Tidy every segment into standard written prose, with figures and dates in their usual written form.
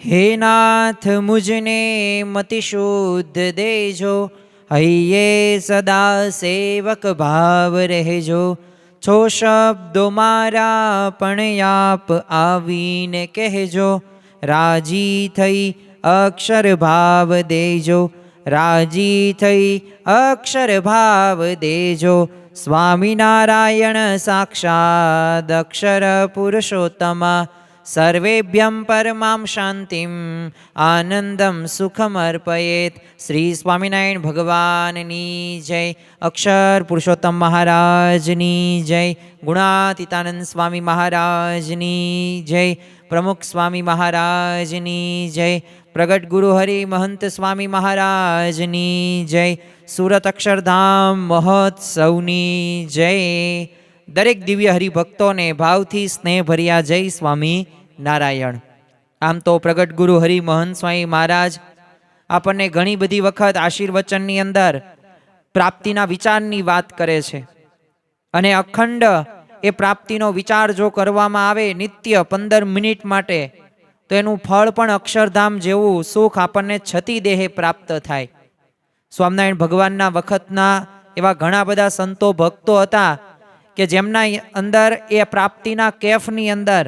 हे नाथ मुझने मति शुद्ध देजो, हइये सदा सेवक भाव રહેજો। છો શબ્દો મારા પણ આપ આવીને કહેજો, રાજી થઈ અક્ષર ભાવ દેજો, રાજી થઈ અક્ષર ભાવ દેજો। સ્વામિનારાયણ સાક્ષાદ અક્ષર પુરુષોત્તમા, સર્વેભ્યં પરમાં શાંતિમ આનંદમ સુખમ અર્પયેત। શ્રી સ્વામિનારાયણ ભગવાનની જય, અક્ષર પુરુષોત્તમ મહારાજની જય, ગુણાતીતાનંદ સ્વામી મહારાજની જય, પ્રમુખ સ્વામી મહારાજની જય, પ્રગટ ગુરુ હરિ મહંત સ્વામી મહારાજની જય, સુરત અક્ષરધામ મહોત્સવની જય। દરેક દિવ્ય હરિભક્તોને ભાવથી સ્નેહ ભર્યા જય સ્વામી નારાયણ। આમ તો પ્રગટ ગુરુ હરિ મહંત સ્વામી મહારાજ આપણને ઘણી બધી વખત આશીર્વચનની અંદર પ્રાપ્તિના વિચારની વાત કરે છે, અને અખંડ એ પ્રાપ્તિનો વિચાર જો કરવામાં આવે નિત્ય 15 મિનિટ માટે, તો એનું ફળ પણ અક્ષરધામ જેવું સુખ આપણને છતી દેહે પ્રાપ્ત થાય। સ્વામિનારાયણ ભગવાનના વખતના એવા ઘણા બધા સંતો ભક્તો હતા કે જેમના અંદર એ પ્રાપ્તિના કેફની અંદર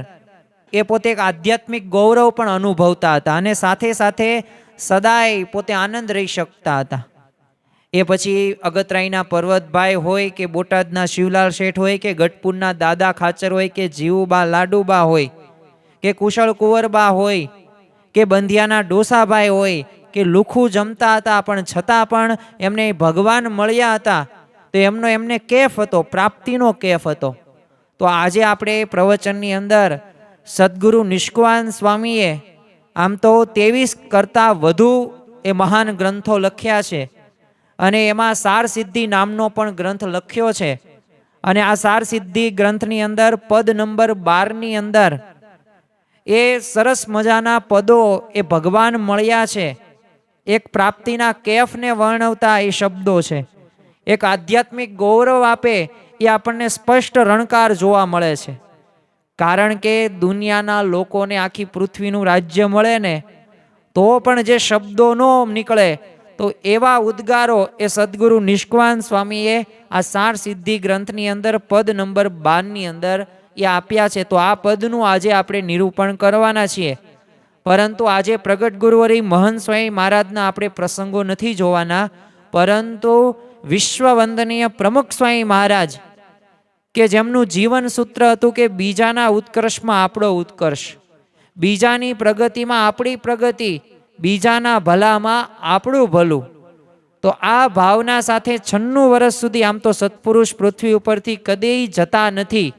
એ પોતે એક આધ્યાત્મિક ગૌરવ પણ અનુભવતા હતા, અને સાથે સાથે સદાય પોતે આનંદ રહી શકતા હતા। એ પછી અગતરાયના પર્વતભાઈ હોય કે બોટાદના શિવલાલ શેઠ હોય કે ગઢપુરના દાદા ખાચર હોય કે જીવુબા લાડુબા હોય કે કુશળ કુંવરબા હોય કે બંધિયાના ડોસાભાઈ હોય કે લુખું જમતા હતા પણ છતાં પણ એમને ભગવાન મળ્યા હતા, તો એમને કેફ હતો, પ્રાપ્તિનો કેફ હતો। તો આજે આપણે પ્રવચનની અંદર સદગુરુ નિષ્કુળાનંદ સ્વામીએ આમ તો 23 કરતાં વધુ એ મહાન ગ્રંથો લખ્યા છે, અને એમાં સાર સિદ્ધિ નામનો પણ ગ્રંથ લખ્યો છે, અને આ સાર સિદ્ધિ ગ્રંથની અંદર પદ નંબર 12ની અંદર એ સરસ મજાના પદો એ ભગવાન મળ્યા છે, એક પ્રાપ્તિના કેફને વર્ણવતા એ શબ્દો છે, એક આધ્યાત્મિક ગૌરવ આપે એ આપણને સ્પષ્ટ રણકાર જોવા મળે છે। કારણ કે દુનિયાના લોકોને આખી પૃથ્વીનું રાજ્ય મળે ને તો પણ જે શબ્દો ન નીકળે, તો એવા ઉદ્ગારો એ સદગુરુ નિષ્કુળાનંદ સ્વામીએ આ સાર સિદ્ધિ ગ્રંથની અંદર પદ નંબર 12ની અંદર એ આપ્યા છે। તો આ પદનું આજે આપણે નિરૂપણ કરવાના છીએ, પરંતુ આજે પ્રગટ ગુરુવરી મહંત સ્વામી મહારાજના આપણે પ્રસંગો નથી જોવાના, પરંતુ વિશ્વવંદનીય પ્રમુખ સ્વામી મહારાજ કે જેમનું જીવન સૂત્ર હતું કે બીજાના ઉત્કર્ષમાં આપણો ઉત્કર્ષ, બીજાની પ્રગતિમાં આપણી પ્રગતિ, બીજાના ભલામાં આપણું ભલું। તો આ ભાવના સાથે 96 વર્ષ સુધી આમ તો સત્પુરુષ પૃથ્વી ઉપરથી કદી જતા નથી,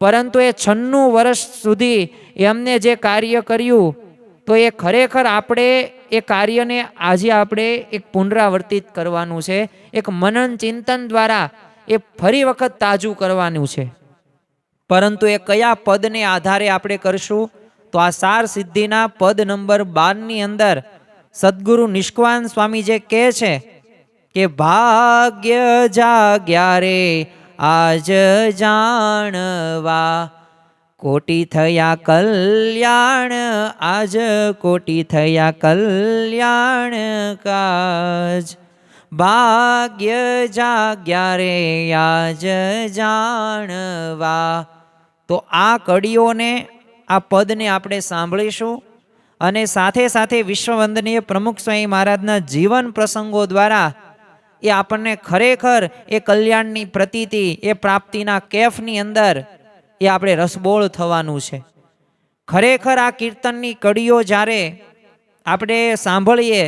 પરંતુ એ 96 વર્ષ સુધી એમને જે કાર્ય કર્યું, તો એ ખરેખર આપણે એ કાર્યને આજે આપણે એક પુનરાવર્તિત કરવાનું છે, એક મનન ચિંતન દ્વારા એ ફરી વખત તાજું કરવાનું છે। પરંતુ એ કયા પદને આધારે આપણે કરશું, તો આ સાર સિદ્ધિના પદ નંબર 12ની અંદર સદગુરુ નિષ્કુળાનંદ સ્વામી જે કહે છે કે ભાગ્ય જાગ્યા રે આજ જાણવા, કોટી થયા કલ્યાણ આજ કોટી થયા કલ્યાણ કાજ, ભાગ્ય જાગ્યા રે આજ જાણવા। તો આ કડીઓને, આ પદને આપણે સાંભળીશું, અને સાથે સાથે વિશ્વવંદનીય પ્રમુખ સ્વામી મહારાજના જીવન પ્રસંગો દ્વારા એ આપણને ખરેખર એ કલ્યાણની પ્રતીતિ, એ પ્રાપ્તિના કેફની અંદર એ આપણે રસબોળ થવાનું છે। ખરેખર આ કીર્તનની કડીઓ જ્યારે આપણે સાંભળીએ,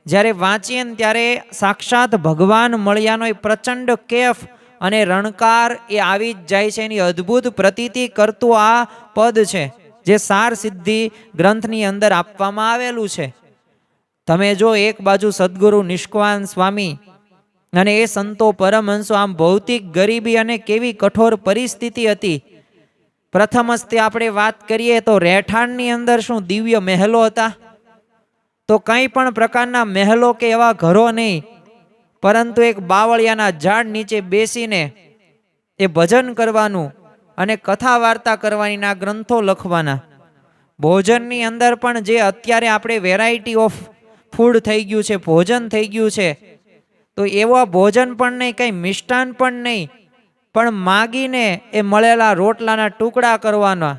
જ્યારે વાંચીએ ને ત્યારે સાક્ષાત ભગવાન મળ્યાનો એ પ્રચંડ કેફ અને રણકાર એ આવી જ જાય છે। એની અદ્ભુત પ્રતીતિ કરતું આ પદ છે જે સાર સિદ્ધિ ગ્રંથની અંદર આપવામાં આવેલું છે। તમે જો એક બાજુ સદગુરુ નિષ્કુળાનંદ સ્વામી અને એ સંતો પરમહંસો, આમ ભૌતિક ગરીબી અને કેવી કઠોર પરિસ્થિતિ હતી। પ્રથમ હસ્તે આપણે વાત કરીએ તો રહેઠાણની અંદર શું દિવ્ય મહેલો હતા, તો કંઈ પણ પ્રકારના મહેલો કે એવા ઘરો નહીં, પરંતુ એક બાવળિયાના ઝાડ નીચે બેસીને એ ભજન કરવાનું અને કથા વાર્તા કરવાની, ના ગ્રંથો લખવાના। ભોજનની અંદર પણ જે અત્યારે આપણે વેરાયટી ઓફ ફૂડ થઈ ગયું છે, ભોજન થઈ ગયું છે, તો એવા ભોજન પણ નહીં, કંઈ મિષ્ટાન પણ નહીં, પણ માગીને એ મળેલા રોટલાના ટુકડા કરવાના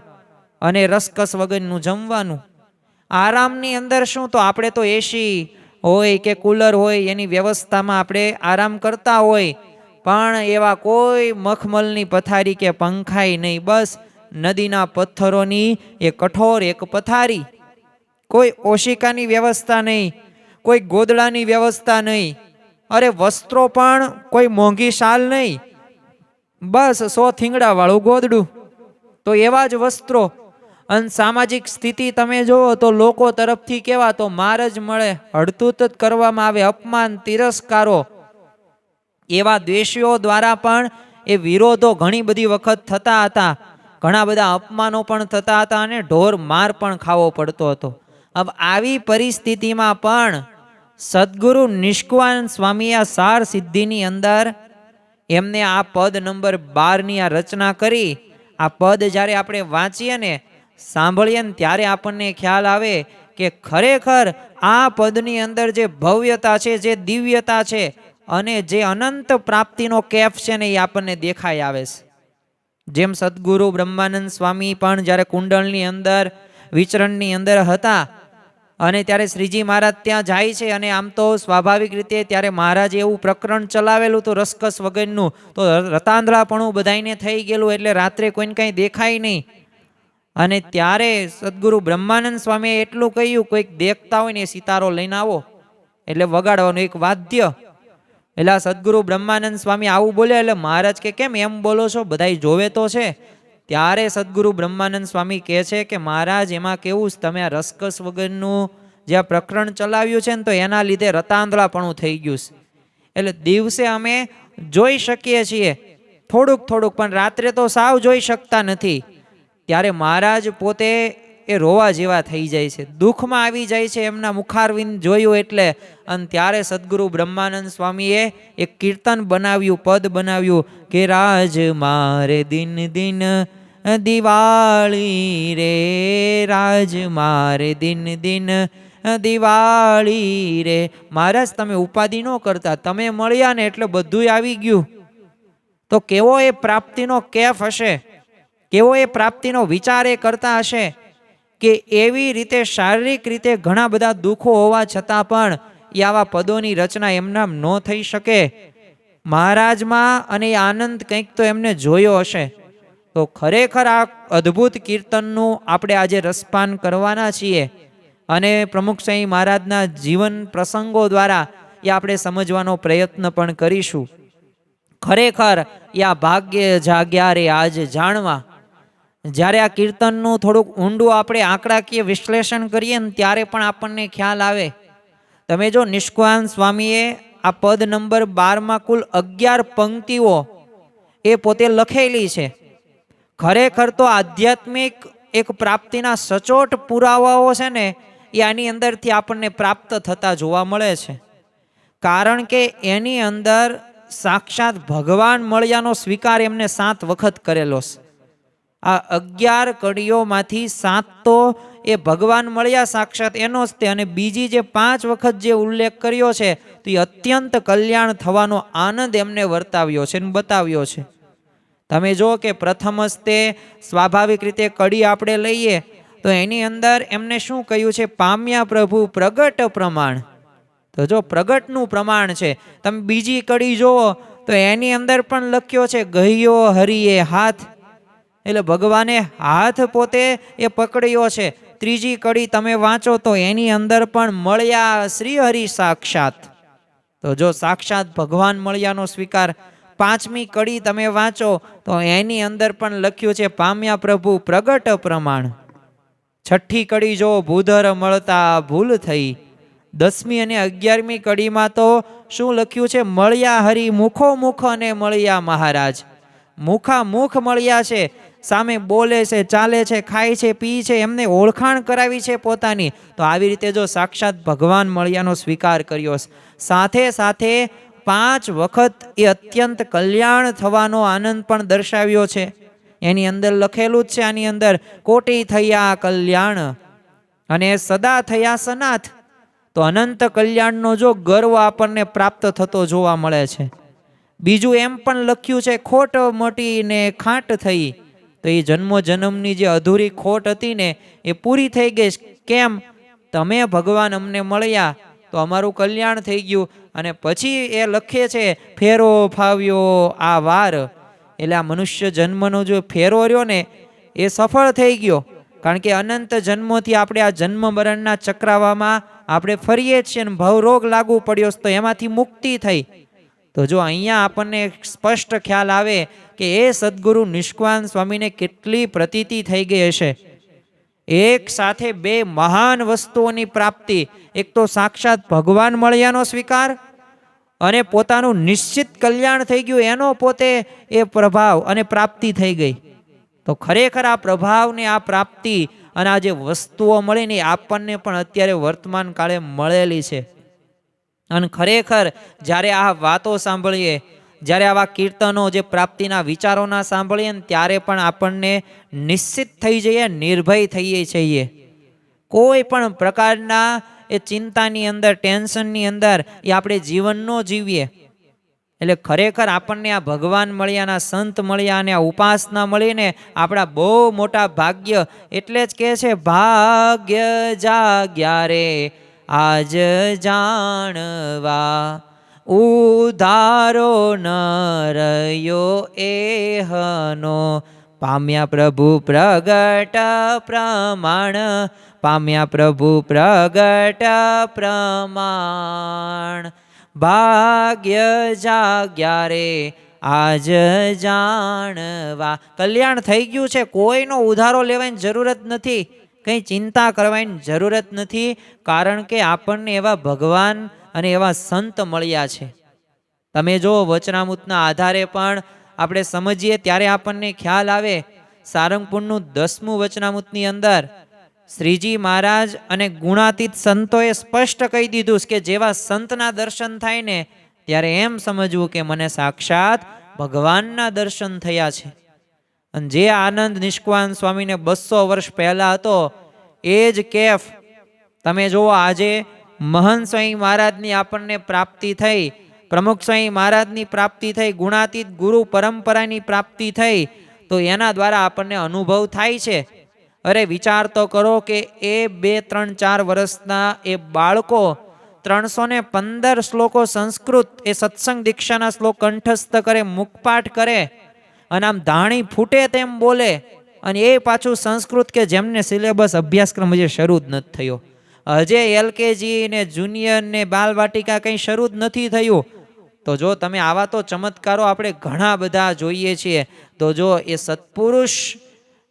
અને રસકસ વગરનું જમવાનું. આરામની અંદર શું, તો આપણે તો એસી હોય કે કુલર હોય એની વ્યવસ્થામાં આપણે આરામ કરતા હોય, પણ એવા કોઈ મખમલની પથારી કે પંખાઈ નહીં, બસ નદીના પથ્થરોની એ કઠોર એક પથારી. કોઈ ઓશિકાની વ્યવસ્થા નહીં, કોઈ ગોદડાની વ્યવસ્થા નહીં, અરે વસ્ત્રો પણ કોઈ મોંઘી શાલ નહીં, બસ 100 થીંગડા વાળું ગોદડું. તો એવા જ વસ્ત્રો. અને સામાજિક સ્થિતિ તમે જુઓ તો લોકો તરફથી કેવા, તો માર જ મળે, હડતૂત જ કરવામાં આવે, અપમાન, તિરસ્કારો. એવા દ્વેષીઓ દ્વારા પણ એ વિરોધો ઘણી બધી વખત થતા હતા, ઘણા બધા અપમાનો પણ થતા હતા અને ઢોર માર પણ ખાવો પડતો હતો. હવે આવી પરિસ્થિતિમાં પણ સદગુરુ નિષ્કુળાનંદ સ્વામી આ સાર સિદ્ધિની અંદર એમને આ પદ નંબર 12ની આ રચના કરી. આ પદ જ્યારે આપણે વાંચીએ ને, સાંભળીએ ને, ત્યારે આપણને ખ્યાલ આવે કે ખરેખર આ પદની અંદર જે ભવ્યતા છે, જે દિવ્યતા છે અને જે અનંત પ્રાપ્તિનો કેફ છે ને, એ આપણને દેખાઈ આવે છે. જેમ સદગુરુ બ્રહ્માનંદ સ્વામી પણ જ્યારે કુંડળની અંદર વિચરણની અંદર હતા અને ત્યારે શ્રીજી મહારાજ ત્યાં જાય છે, અને આમ તો સ્વાભાવિક રીતે ત્યારે મહારાજે એવું પ્રકરણ ચલાવેલું તો રસકસ વગરનું, તો રતાંધળાપણું બધાઈને થઈ ગયેલું, એટલે રાત્રે કોઈને કંઈ દેખાય નહીં. અને ત્યારે સદગુરુ બ્રહ્માનંદ સ્વામીએ એટલું કહ્યું, કોઈક દેખતા હોય ને એ સિતારો લઈને આવો, એટલે વગાડવાનું એક વાદ્ય. એટલે સદગુરુ બ્રહ્માનંદ સ્વામી આવું બોલ્યા, એટલે મહારાજ કે કેમ એમ બોલો છો, બધાય જોવે તો છે. ત્યારે સદગુરુ બ્રહ્માનંદ સ્વામી કહે છે કે મહારાજ એમાં કેવું, તમે આ રસકસ વગરનું જે આ પ્રકરણ ચલાવ્યું છે ને, તો એના લીધે રતાંધળાપણું થઈ ગયું છે. એટલે દિવસે અમે જોઈ શકીએ છીએ થોડુંક થોડુંક, પણ રાત્રે તો સાવ જોઈ શકતા નથી. ત્યારે મહારાજ પોતે એ રોવા જેવા થઈ જાય છે, દુઃખમાં આવી જાય છે એમના મુખારવિંદ જોયું એટલે. અને ત્યારે સદગુરુ બ્રહ્માનંદ સ્વામીએ એક કીર્તન બનાવ્યું, પદ બનાવ્યું કે રાજ મારે દિન દિન દિવાળી રે, રાજ મારે દિન દિન દિવાળી રે. મહારાજ તમે ઉપાધિ ન કરતા, તમે મળ્યા ને એટલે બધું આવી ગયું. તો કેવો એ પ્રાપ્તિનો કેફ હશે, કેવો એ પ્રાપ્તિનો વિચાર એ કરતા હશે કે એવી રીતે શારીરિક રીતે ઘણા બધા દુઃખો હોવા છતાં પણ એ આવા પદોની રચના એમના ન થઈ શકે. મહારાજમાં અને એ આનંદ કંઈક તો એમને જોયો હશે. તો ખરેખર આ અદ્ભુત કીર્તનનું આપણે આજે રસપાન કરવાના છીએ, અને પ્રમુખ સાંઈ મહારાજના જીવન પ્રસંગો દ્વારા એ આપણે સમજવાનો પ્રયત્ન પણ કરીશું. ખરેખર એ આ ભાગ્ય જાગ્યા રે આજ જાણવા. જ્યારે આ કીર્તનનું થોડુંક ઊંડું આપણે આંકડાકીય વિશ્લેષણ કરીએ ને, ત્યારે પણ આપણને ખ્યાલ આવે. તમે જો નિષ્કુળાનંદ સ્વામીએ આ પદ નંબર 12માં કુલ 11 પંક્તિઓ એ પોતે લખેલી છે. ખરેખર તો આધ્યાત્મિક એક પ્રાપ્તિના સચોટ પુરાવાઓ છે ને, એ આની અંદરથી આપણને પ્રાપ્ત થતા જોવા મળે છે. કારણ કે એની અંદર સાક્ષાત ભગવાન મળ્યાનો સ્વીકાર એમને 7 વખત કરેલો છે. આ 11 કડીઓમાંથી 7 તો એ ભગવાન મળ્યા સાક્ષાત એનો જ તે, અને બીજી જે 5 વખત જે ઉલ્લેખ કર્યો છે, તો એ અત્યંત કલ્યાણ થવાનો આનંદ એમને વર્તાવ્યો છે અને બતાવ્યો છે. તમે જો કે પ્રથમ જ તે સ્વાભાવિક રીતે કડી આપણે લઈએ તો એની અંદર એમને શું કહ્યું છે, પામ્યા પ્રભુ પ્રગટ પ્રમાણ. તો જો પ્રગટનું પ્રમાણ છે. તમે બીજી કડી જુઓ તો એની અંદર પણ લખ્યો છે ગહ્યો હરિએ હાથ, એટલે ભગવાને હાથ પોતે એ પકડ્યો છે. ત્રીજી કડી તમે વાંચો તો એની અંદર પણ મળ્યા શ્રી હરિ સાક્ષાત, તો જો સાક્ષાત ભગવાન મળ્યાનો સ્વીકાર. પાંચમી કડી તમે વાંચો તો એની અંદર પણ લખ્યું છે પામ્યા પ્રભુ પ્રગટ પ્રમાણ. છઠ્ઠી કડી જો ભૂધર મળતા ભૂલ થઈ. 10મી અને 11મી કડીમાં તો શું લખ્યું છે, મળ્યા હરિ મુખો મુખ અને મળ્યા મહારાજ. મુખામુખ મળ્યા છે, સામે બોલે છે, ચાલે છે, ખાય છે, પી છે, એમને ઓળખાણ કરાવી છે પોતાની. તો આવી રીતે જો સાક્ષાત ભગવાન મળ્યાનો સ્વીકાર કર્યો. સાથે સાથે 5 વખત એ અત્યંત કલ્યાણ થવાનો આનંદ પણ દર્શાવ્યો છે. એની અંદર લખેલું જ છે, આની અંદર કોટી થયા કલ્યાણ અને સદા થયા સનાથ. તો અનંત કલ્યાણનો જો ગર્વ આપણને પ્રાપ્ત થતો જોવા મળે છે. બીજું એમ પણ લખ્યું છે, ખોટ મોટી ને ખાંટ થઈ. તો એ જન્મો જન્મની જે અધૂરી ખોટ હતી ને એ પૂરી થઈ ગઈ. કેમ? તમે ભગવાન અમને મળ્યા તો અમારું કલ્યાણ થઈ ગયું. અને પછી એ લખે છે, ફેરો ફાવ્યો આ વાર. એટલે આ મનુષ્ય જન્મનો જો ફેરો રહ્યો ને એ સફળ થઈ ગયો. કારણ કે અનંત જન્મોથી આપણે આ જન્મ મરણના ચક્રાવામાં આપણે ફરીએ છીએ ને ભવરોગ લાગુ પડ્યો તો એમાંથી મુક્તિ થઈ. તો જો અહીંયા આપણને સ્પષ્ટ ખ્યાલ આવે કે એ સદગુરુ નિષ્કાન સ્વામીને કેટલી પ્રતીતિ થઈ ગઈ હશે. એક સાથે બે મહાન વસ્તુઓની પ્રાપ્તિ, એક તો સાક્ષાત ભગવાન મળ્યાનો સ્વીકાર અને પોતાનું નિશ્ચિત કલ્યાણ થઈ ગયું એનો પોતે એ પ્રભાવ અને પ્રાપ્તિ થઈ ગઈ. તો ખરેખર આ પ્રભાવ ને આ પ્રાપ્તિ અને આ જે વસ્તુઓ મળી ને આપણને પણ અત્યારે વર્તમાન કાળે મળેલી છે. અને ખરેખર જ્યારે આ વાતો સાંભળીએ, જ્યારે આવા કીર્તનો જે પ્રાપ્તિના વિચારોના સાંભળીએ ને ત્યારે પણ આપણને નિશ્ચિત થઈ જઈએ, નિર્ભય થઈએ છીએ. કોઈ પણ પ્રકારના એ ચિંતાની અંદર, ટેન્શનની અંદર એ આપણે જીવન ન જીવીએ. એટલે ખરેખર આપણને આ ભગવાન મળ્યાના, સંત મળ્યા અને આ ઉપાસના મળીને આપણા બહુ મોટા ભાગ્ય. એટલે જ કહે છે, ભાગ્ય જાગ્યા રે આજ જાણવા, ઉધારો ન રહ્યો એહનો, પામ્યા પ્રભુ પ્રગટ પ્રમાણ, પામ્યા પ્રભુ પ્રગટ પ્રમાણ. ભાગ્ય જાગ્યા રે આજ જાણવા. કલ્યાણ થઈ ગયું છે, કોઈનો ઉધારો લેવાની જરૂરત નથી, કંઈ ચિંતા કરવાની જરૂરત નથી. કારણ કે આપણને એવા ભગવાન અને એવા સંત મળ્યા છે. તમે જો વચનામૃતના આધારે પણ આપણે સમજીએ ત્યારે આપણને ખ્યાલ આવે. સારંગપુરનું 10મું વચનામૃતની અંદર શ્રીજી મહારાજ અને ગુણાતીત સંતોએ સ્પષ્ટ કહી દીધું કે જેવા સંતના દર્શન થાય ને ત્યારે એમ સમજવું કે મને સાક્ષાત ભગવાનના દર્શન થયા છે. અને જે આનંદ નિષ્કાન સ્વામીને 200 વર્ષ પહેલા હતો એ જ કેફ તમે જુઓ આજે મહંત સ્વામી મહારાજની આપણને પ્રાપ્તિ થઈ, પ્રમુખ સ્વામી મહારાજની પ્રાપ્તિ થઈ, ગુણાતીત ગુરુ પરંપરાની પ્રાપ્તિ થઈ. તો એના દ્વારા આપણને અનુભવ થાય છે. અરે વિચાર તો કરો કે એ 2, 3, 4 વર્ષના એ બાળકો 315 શ્લોકો સંસ્કૃત એ સત્સંગ દીક્ષાના શ્લોક કંઠસ્થ કરે, મુખપાઠ કરે અને આમ ધાણી ફૂટે તેમ બોલે. અને એ પાછું સંસ્કૃત કે જેમને સિલેબસ અભ્યાસક્રમ હજી શરૂ જ નથી થયો. હજે LKG ને જુનિયર ને બાલવાટિકા કંઈ શરૂ જ નથી થયું. તો જો તમે આવા તો ચમત્કારો આપણે ઘણા બધા જોઈએ છીએ. તો જો એ સત્પુરુષ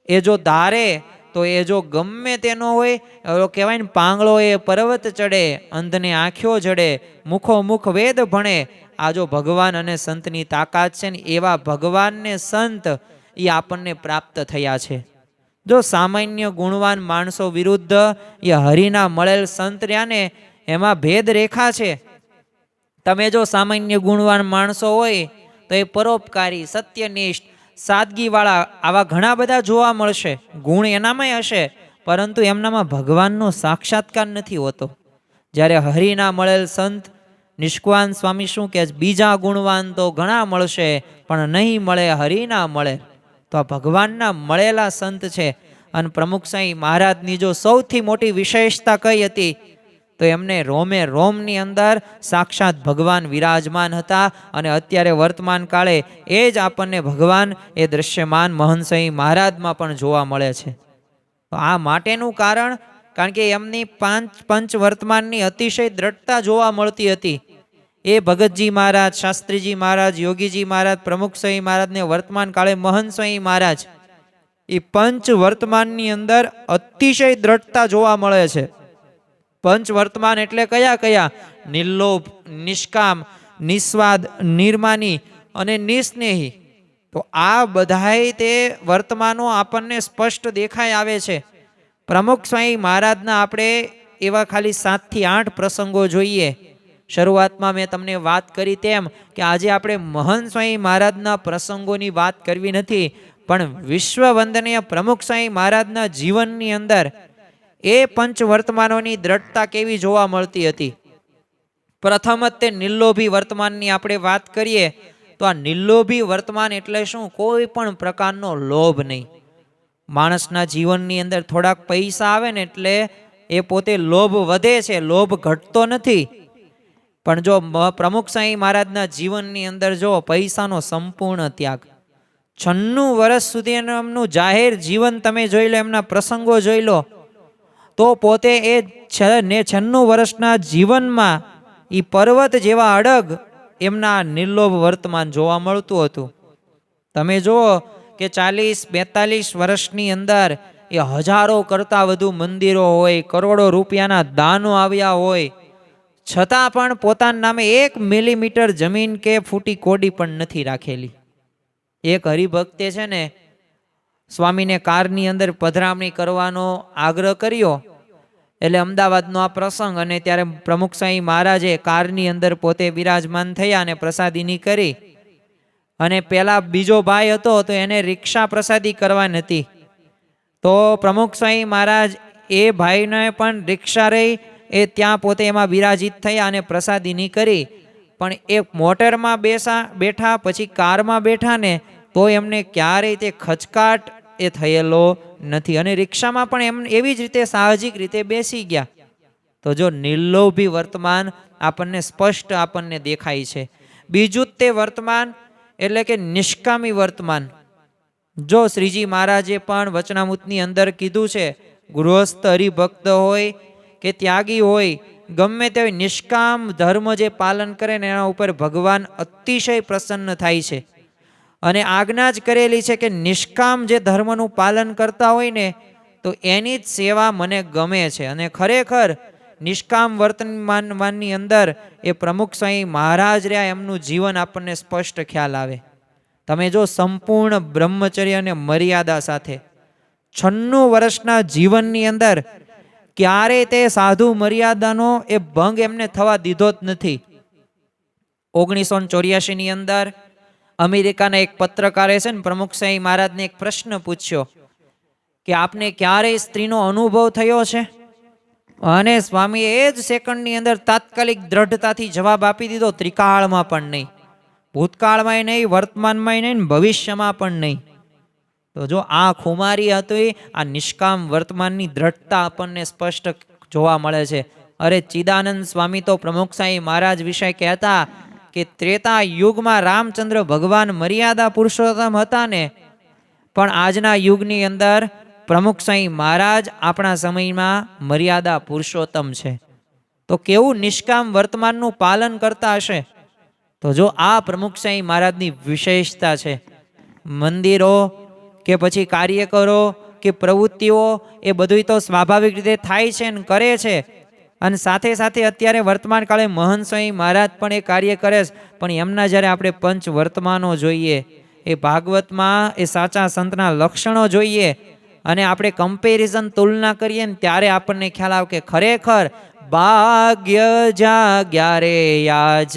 એ જો ધારે તો એ જો ગમે તેનો હોય, કહેવાય ને પાંગળો એ પર્વત ચડે, અંધને આંખ્યો જડે, મુખો મુખ વેદ ભણે. આ જો ભગવાન અને સંતની તાકાત છે ને એવા ભગવાન ને સંત એ આપણને પ્રાપ્ત થયા છે. જો સામાન્ય ગુણવાન માણસો વિરુદ્ધ એ હરિના મળેલ સંત રહ્યા ને એમાં ભેદ રેખા છે. તમે જો સામાન્ય ગુણવાન માણસો હોય તો એ પરોપકારી, સત્યનિષ્ઠ, સાદગીવાળા આવા ઘણા બધા જોવા મળશે. ગુણ એનામાંય હશે પરંતુ એમનામાં ભગવાનનો સાક્ષાત્કાર નથી હોતો. જ્યારે હરિના મળેલ સંત નિષ્કાન સ્વામી શું કહે છે, બીજા ગુણવાન તો ઘણા મળશે પણ નહીં મળે હરિના મળે. તો આ ભગવાનના મળેલા સંત છે. અને પ્રમુખ સ્વામી મહારાજની જો સૌથી મોટી વિશેષતા કઈ હતી તો એમને રોમે રોમની અંદર સાક્ષાત ભગવાન વિરાજમાન હતા. અને અત્યારે વર્તમાન કાળે એ જ આપણને ભગવાન એ દ્રશ્યમાન મહંત સ્વામી મહારાજમાં પણ જોવા મળે છે. તો આ માટેનું કારણ કે એમની પંચ વર્તમાનની અતિશય દ્રઢતા જોવા મળતી હતી. એ ભગતજી મહારાજ, શાસ્ત્રીજી મહારાજ, યોગીજી મહારાજ, પ્રમુખ સ્વામી મહારાજને વર્તમાન કાળે મહંત સ્વામી મહારાજ, એ પંચ વર્તમાનની અંદર અતિશય દ્રઢતા જોવા મળે છે. પંચ વર્તમાન એટલે કયા કયા? નિર્લોભ, નિષ્કામ, નિસ્વાદ, નિર્માની અને નિસ્નેહી. તો આ બધાય તે વર્તમાનો આપણને સ્પષ્ટ દેખાઈ આવે છે. પ્રમુખ સ્વામી મહારાજના આપણે એવા ખાલી 7 થી 8 પ્રસંગો જોઈએ. શરૂઆતમાં મેં તમને વાત કરી તેમ કે આજે આપણે મહંત સ્વામી મહારાજના પ્રસંગોની વાત કરવી નથી, પણ વિશ્વ વંદનીય પ્રમુખ સ્વામી મહારાજના જીવનની અંદર એ પંચ વર્તમાનોની દ્રઢતા કેવી જોવા મળતી હતી. પ્રથમ જ તે નિર્લોભી વર્તમાનની આપણે વાત કરીએ તો આ નિર્લોભી વર્તમાન એટલે શું? કોઈ પણ પ્રકારનો લોભ નહીં. માણસના જીવનની અંદર થોડાક પૈસા આવે ને એટલે એ પોતે લોભ વધે છે, લોભ ઘટતો નથી. પણ જો પ્રમુખ સ્વામી મહારાજના જીવનની અંદર જો પૈસાનો સંપૂર્ણ ત્યાગ, 96 વર્ષ સુધી એમનું જાહેર જીવન તમે જોઈ લો, એમના પ્રસંગો જોઈ લો, તો પોતે એ 96 વર્ષના જીવનમાં એ પર્વત જેવા અડગ એમના નિર્લોભ વર્તમાન જોવા મળતું હતું. તમે જુઓ કે 40-42 વર્ષની અંદર એ હજારો કરતાં વધુ મંદિરો હોય, કરોડો રૂપિયાના દાનો આવ્યા હોય, છતાં પણ પોતાના નામે 1 મિલીમીટર જમીન કે ફૂટી કોડી પણ નથી રાખેલી. એક હરિભક્તે છે ને સ્વામીને કારની અંદર પધરામણી કરવાનો આગ્રહ કર્યો. એટલે અમદાવાદનો આ પ્રસંગ, અને ત્યારે પ્રમુખ સ્વામી મહારાજે કારની અંદર પોતે બિરાજમાન થયા અને પ્રસાદીની કરી. અને પેલા બીજો ભાઈ હતો તો એને રિક્ષા પ્રસાદી કરવાની હતી. તો પ્રમુખ સ્વામી મહારાજ એ ભાઈને પણ રિક્ષા રહી એ ત્યાં પોતે એમાં બિરાજિત થયા અને પ્રસાદીની કરી. પણ એ મોટરમાં બેઠા પછી કારમાં બેઠા ને તો એમને ક્યારેય તે ખચકાટ એ થયેલો નથી, અને રિક્ષામાં પણ એમ એવી જ રીતે સાહજિક રીતે બેસી ગયા. તો જો નિર્લોભી વર્તમાન આપણને સ્પષ્ટ આપણને દેખાય છે. બીજું તે વર્તમાન એટલે કે નિષ્કામી વર્તમાન. જો શ્રીજી મહારાજે પણ વચનામૃતની અંદર કીધું છે, ગૃહસ્થ હરિભક્ત હોય કે ત્યાગી હોય, ગમે તે નિષ્કામ ધર્મ જે પાલન કરે ને એના ઉપર ભગવાન અતિશય પ્રસન્ન થાય છે. અને આજ્ઞા જ કરેલી છે કે નિષ્કામ જે ધર્મનું પાલન કરતા હોય ને તો એની જ સેવા મને ગમે છે. અને ખરેખર નિષ્કામ વર્તમાનની અંદર એ પ્રમુખ સ્વામી મહારાજ રહ્યા એમનું જીવન આપણને સ્પષ્ટ ખ્યાલ આવે. તમે જો સંપૂર્ણ બ્રહ્મચર્ય અને મર્યાદા સાથે 96 વર્ષના જીવનની અંદર ક્યારે તે સાધુ મર્યાદાનો એ ભંગ એમને થવા દીધો જ નથી. 1984 ની અંદર અમેરિકાના એક પત્રકારે છે ને પ્રમુખ સ્વામી મહારાજને એક પ્રશ્ન પૂછ્યો કે આપને ક્યારેય સ્ત્રીનો અનુભવ થયો છે? અને સ્વામી એ જ સેકન્ડની અંદર તાત્કાલિક દ્રઢતાથી જવાબ આપી દીધો, ત્રિકાળમાં પણ નહીં, ભૂતકાળમાં નહીં, વર્તમાનમાં નહીં, ભવિષ્યમાં પણ નહીં. તો જો આ ખુમારી હતી, આ નિષ્કામ વર્તમાનની દ્રઢતા આપણને સ્પષ્ટ જોવા મળે છે. અરે ચિદાનંદ સ્વામી તો પ્રમુખ સ્વામી મહારાજ વિશે કહેતા કે ત્રેતા યુગમાં રામચંદ્ર ભગવાન મર્યાદા પુરુષોત્તમ હતા ને, પણ આજના યુગની અંદર પ્રમુખ સ્વામી મહારાજ આપણા સમયમાં મર્યાદા પુરુષોત્તમ છે. તો કેવું નિષ્કામ વર્તમાનનું પાલન કરતા હશે? તો જો આ પ્રમુખ સ્વામી મહારાજની વિશેષતા છે. મંદિરો કે પછી કાર્યકરો કે પ્રવૃત્તિઓ એ બધું તો સ્વાભાવિક રીતે થાય છે ને કરે છે, અને સાથે સાથે અત્યારે વર્તમાન કાળે મહંત સ્વામી મહારાજ પણ એ કાર્ય કરે છે. પણ એમના જ્યારે આપણે પંચ વર્તમાનો જોઈએ, એ ભાગવતમાં એ સાચા સંતના લક્ષણો જોઈએ અને આપણે કમ્પેરિઝન તુલના કરીએ ને ત્યારે આપણને ખ્યાલ આવે કે ખરેખર ભાગ્ય જાગ્યા રે યાજ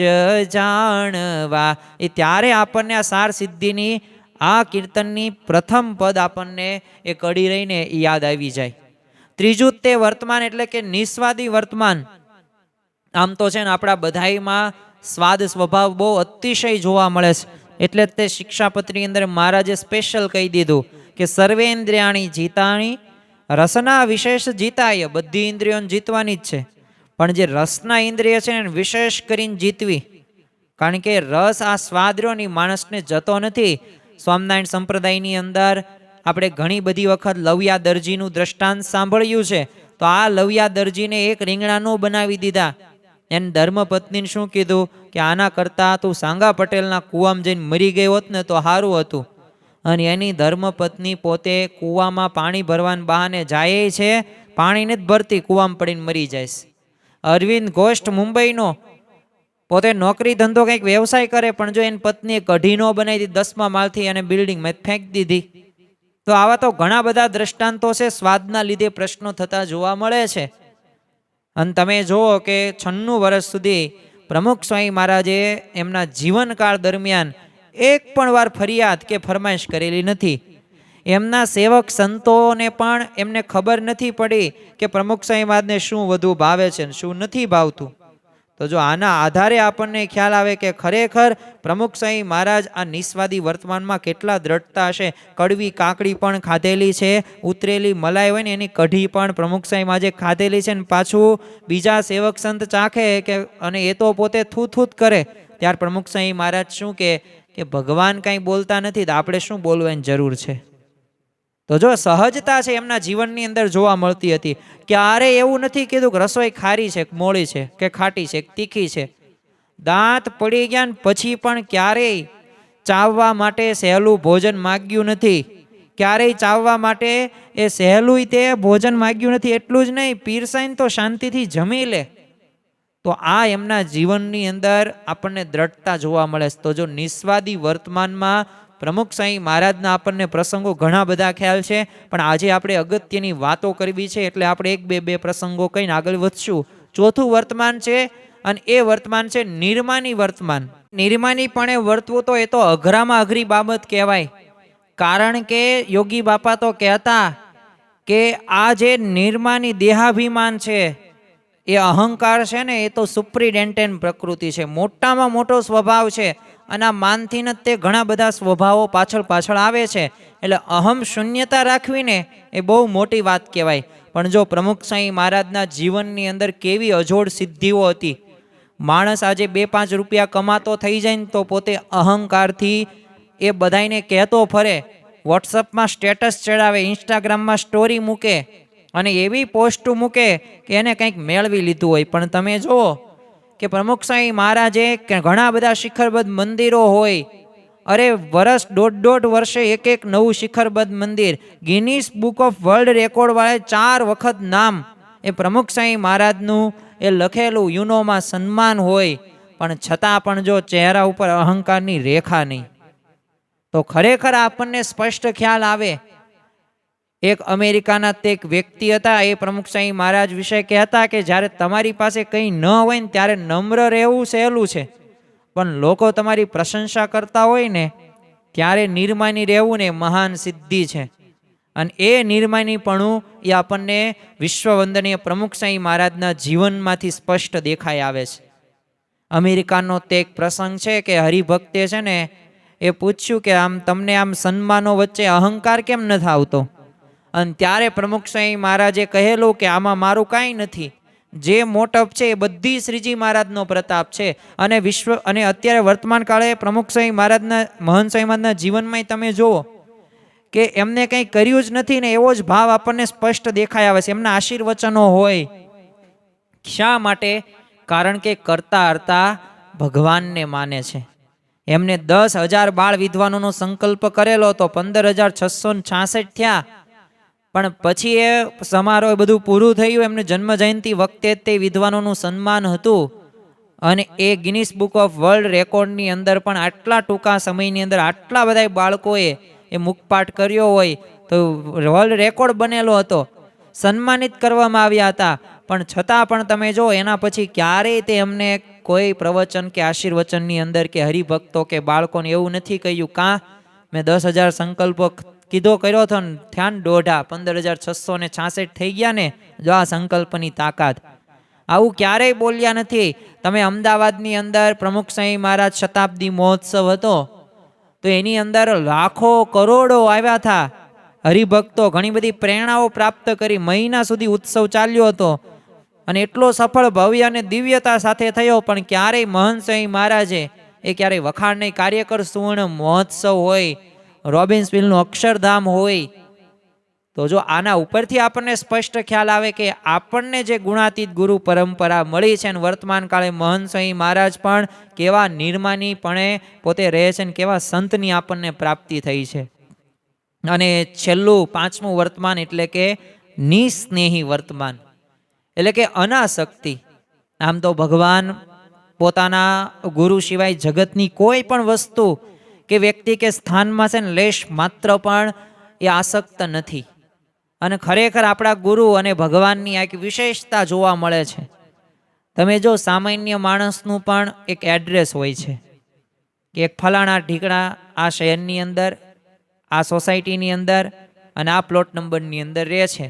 જાણવા, એ ત્યારે આપણને આ સાર સિદ્ધિની આ કીર્તનની પ્રથમ પદ આપણને એ કડી રહીને યાદ આવી જાય. ત્રીજું તે વર્તમાન એટલે કે નિસ્વાદી વર્તમાન. આમ તો છે ને આપણા બધાયમાં સ્વાદ સ્વભાવ બહુ અતિશય જોવા મળે છે, એટલે જ તે શિક્ષાપત્રની અંદર મહારાજે સ્પેશિયલ કહી દીધું કે સર્વેન્દ્રિયાણી જીતાણી રસના વિશેષ જીતાય. બધી ઇન્દ્રિયોને જીતવાની જ છે, પણ જે રસના ઇન્દ્રિય છે ને વિશેષ કરીને જીતવી, કારણ કે રસ આ સ્વાદ રહ્યોની માણસને જતો નથી. સ્વામિનારાયણ સંપ્રદાયની અંદર આપણે ઘણી બધી વખત લવ્યા દરજીનું દ્રષ્ટાંત સાંભળ્યું છે. તો આ લવ્યા દરજીને એક રીંગણાનો બનાવી દીધા. એને ધર્મપત્નીને શું કીધું કે આના કરતાં તું સાંગા પટેલના કૂવામાં જઈને મરી ગઈ હોત ને તો સારું હતું. અને એની ધર્મપત્ની પોતે કૂવામાં પાણી ભરવાના બહાને જાય છે, પાણી નથી ભરતી, કૂવામાં પડીને મરી જાય છે. અરવિંદ ઘોષ મુંબઈનો પોતે નોકરી ધંધો કંઈક વ્યવસાય કરે, પણ જો એની પત્નીએ કઢી નો બનાવી દીધી, 10મા માળથી અને બિલ્ડિંગમાં ફેંકી દીધી. તો આવા તો ઘણા બધા દ્રષ્ટાંતો છે, સ્વાદના લીધે પ્રશ્નો થતા જોવા મળે છે. અને તમે જુઓ કે 96 વર્ષ સુધી પ્રમુખ સ્વામી મહારાજે એમના જીવનકાળ દરમિયાન એક પણ વાર ફરિયાદ કે ફરમાઈશ કરેલી નથી. એમના સેવક સંતોને પણ એમને ખબર નથી પડી કે પ્રમુખ સ્વામી મહારાજને શું વધુ ભાવે છે શું નથી ભાવતું. તો જો આના આધારે આપણને ખ્યાલ આવે કે ખરેખર પ્રમુખ સ્વામી મહારાજ આ નિસ્વાદી વર્તમાનમાં કેટલા દ્રઢતા હશે. કડવી કાકડી પણ ખાધેલી છે, ઉતરેલી મલાઈ હોય ને એની કઢી પણ પ્રમુખ સ્વામી મહારાજે ખાધેલી છે, ને પાછું બીજા સેવક સંત ચાખે કે અને એ તો પોતે થૂત કરે ત્યાર પ્રમુખ સ્વામી મહારાજ શું કે ભગવાન કાંઈ બોલતા નથી તો આપણે શું બોલવાની જરૂર છે. તો જો સહજતા છે એમના જીવનની અંદર જોવા મળતી હતી. ક્યારે એવું નથી કીધું કે રસોઈ ખારી છે, મોળી છે, કે ખાટી છે, તીખી છે. દાંત પડી ગયા પછી પણ ક્યારેય ચાવવા માટે સહેલું ભોજન માગ્યું નથી. ક્યારેય ચાવવા માટે એ સહેલું તે ભોજન માગ્યું નથી. એટલું જ નહીં, પીરસાઈને તો શાંતિથી જમી લે. તો આ એમના જીવનની અંદર આપણને દ્રઢતા જોવા મળે. તો જો નિસ્વાદી વર્તમાનમાં પ્રમુખ સ્વામી મહારાજના આપણને પ્રસંગો ઘણા બધા ખ્યાલ છે, પણ આજે આપણે અગત્યની વાતો કરવી છે એટલે આપણે એક બે પ્રસંગો કહીને આગળ વધશું. ચોથું વર્તમાન છે અને એ વર્તમાન છે નિર્માની વર્તમાન. નિર્માનીપણે વર્તવું તો એ તો અઘરામાં અઘરી બાબત કહેવાય. કારણ કે યોગી બાપા તો કહેતા કે આ જે નિર્માની દેહાભિમાન છે એ અહંકાર છે ને એ તો સુપ્રિટેન્ડન્ટ પ્રકૃતિ છે, મોટામાં મોટો સ્વભાવ છે. અને આ માનથી જ તે ઘણા બધા સ્વભાવો પાછળ આવે છે. એટલે અહમ શૂન્યતા રાખવીને એ બહુ મોટી વાત કહેવાય. પણ જો પ્રમુખ સ્વામી મહારાજના જીવનની અંદર કેવી અજોડ સિદ્ધિઓ હતી. માણસ આજે 2-5 રૂપિયા કમાતો થઈ જાય ને તો પોતે અહંકારથી એ બધાને કહેતો ફરે, વોટ્સઅપમાં સ્ટેટસ ચડાવે, ઇન્સ્ટાગ્રામમાં સ્ટોરી મૂકે અને એવી પોસ્ટ મૂકે કે એને કંઈક મેળવી લીધું હોય. પણ તમે જુઓ કે પ્રમુખ સ્વામી મહારાજે ઘણા બધા શિખરબદ્ધ મંદિરો હોય. અરે વર્ષ દોઢ વર્ષે એક નવું શિખરબદ્ધ મંદિર. Guinness book of world record વાળે 4 વખત નામ એ પ્રમુખ સ્વામી મહારાજનું એ લખેલું. યુનોમાં સન્માન હોય, પણ છતાં પણ જો ચહેરા ઉપર અહંકારની રેખા નહીં. તો ખરેખર આપણને સ્પષ્ટ ખ્યાલ આવે. એક અમેરિકાના તે એક વ્યક્તિ હતા, એ પ્રમુખ સ્વામી મહારાજ વિશે કહેતા કે જ્યારે તમારી પાસે કંઈ ન હોય ને ત્યારે નમ્ર રહેવું સહેલું છે, પણ લોકો તમારી પ્રશંસા કરતા હોય ને ત્યારે નિર્માની રહેવું ને મહાન સિદ્ધિ છે. અને એ નિર્માનીપણું એ આપણને વિશ્વવંદનીય પ્રમુખ સ્વામી મહારાજના જીવનમાંથી સ્પષ્ટ દેખાઈ આવે છે. અમેરિકાનો તે એક પ્રસંગ છે કે હરિભક્તે છે ને એ પૂછ્યું કે આમ તમને આમ સન્માનો વચ્ચે અહંકાર કેમ નથી આવતો? અને ત્યારે પ્રમુખ સ્વામી મહારાજે કહેલું કે આમાં મારું કાંઈ નથી, જે મોટપ છે એ બધી શ્રીજી મહારાજનો પ્રતાપ છે. અને અને અત્યારે વર્તમાન કાળે પ્રમુખ સ્વામી મહારાજના મહંત સ્વામી મહારાજના જીવનમાં તમે જુઓ કે એમને કંઈ કર્યું જ નથી ને એવો જ ભાવ આપણને સ્પષ્ટ દેખાઈ આવે છે. એમના આશીર્વચનો હોય. શા માટે? કારણ કે કરતા હરતા ભગવાનને માને છે. એમને 10,000 બાળ વિદ્વાનોનો સંકલ્પ કરેલો હતો, 15,666 થયા. પણ પછી એ સમારોહ બધું પૂરું થયું. એમને જન્મ જયંતિ વખતે તે વિદ્વાનોનું સન્માન હતું અને એ ગિનીસ બુક ઓફ વર્લ્ડ રેકોર્ડની અંદર પણ આટલા ટૂંકા સમયની અંદર આટલા બધા બાળકોએ એ મુખપાઠ કર્યો હોય તો વર્લ્ડ રેકોર્ડ બનેલો હતો. સન્માનિત કરવામાં આવ્યા હતા. પણ છતાં પણ તમે જો એના પછી ક્યારેય તે એમને કોઈ પ્રવચન કે આશીર્વચનની અંદર કે હરિભક્તો કે બાળકોને એવું નથી કહ્યું કાં મેં 10,000 સંકલ્પો કર્યો હતો ને થયા ને દોઢા 15,666 થઈ ગયા ને, જો આ સંકલ્પની તાકાત. આવું ક્યારેય બોલ્યા નથી. તમે અમદાવાદની અંદર પ્રમુખ સ્વામી મહારાજ શતાબ્દી મહોત્સવ હતો તો એની અંદર લાખો કરોડો આવ્યા હતા હરિભક્તો. ઘણી બધી પ્રેરણાઓ પ્રાપ્ત કરી. મહિના સુધી ઉત્સવ ચાલ્યો હતો અને એટલો સફળ ભવ્ય અને દિવ્યતા સાથે થયો. પણ ક્યારેય મહંત સ્વામી મહારાજે એ ક્યારેય વખાણ નહીં. કાર્યકર સુવર્ણ મહોત્સવ હોય, રોબિન્સવિલનું અક્ષરધામ હોય. તો જો આના ઉપરથી આપણને સ્પષ્ટ ખ્યાલ આવે કે આપણને જે ગુણાતીત ગુરુ પરંપરા મળી છે અને વર્તમાન કાળે મહંત સ્વામી મહારાજ પણ કેવા નિર્માનીપણે પોતે રહે છે અને કેવા સંતની આપણને પ્રાપ્તિ થઈ છે. અને છેલ્લું 5મું વર્તમાન એટલે કે નિસ્નેહી વર્તમાન, એટલે કે અનાસક્તિ. આમ તો ભગવાન પોતાના ગુરુ સિવાય જગતની કોઈ પણ વસ્તુ કે વ્યક્તિ કે સ્થાનમાં છે ને લેશ માત્ર પણ એ આસક્ત નથી. અને ખરેખર આપણા ગુરુ અને ભગવાનની આ એક વિશેષતા જોવા મળે છે. તમે જો સામાન્ય માણસનું પણ એક એડ્રેસ હોય છે કે એક ફલાણા ઢીકણા આ શહેરની અંદર આ સોસાયટીની અંદર અને આ પ્લોટ નંબરની અંદર રહે છે,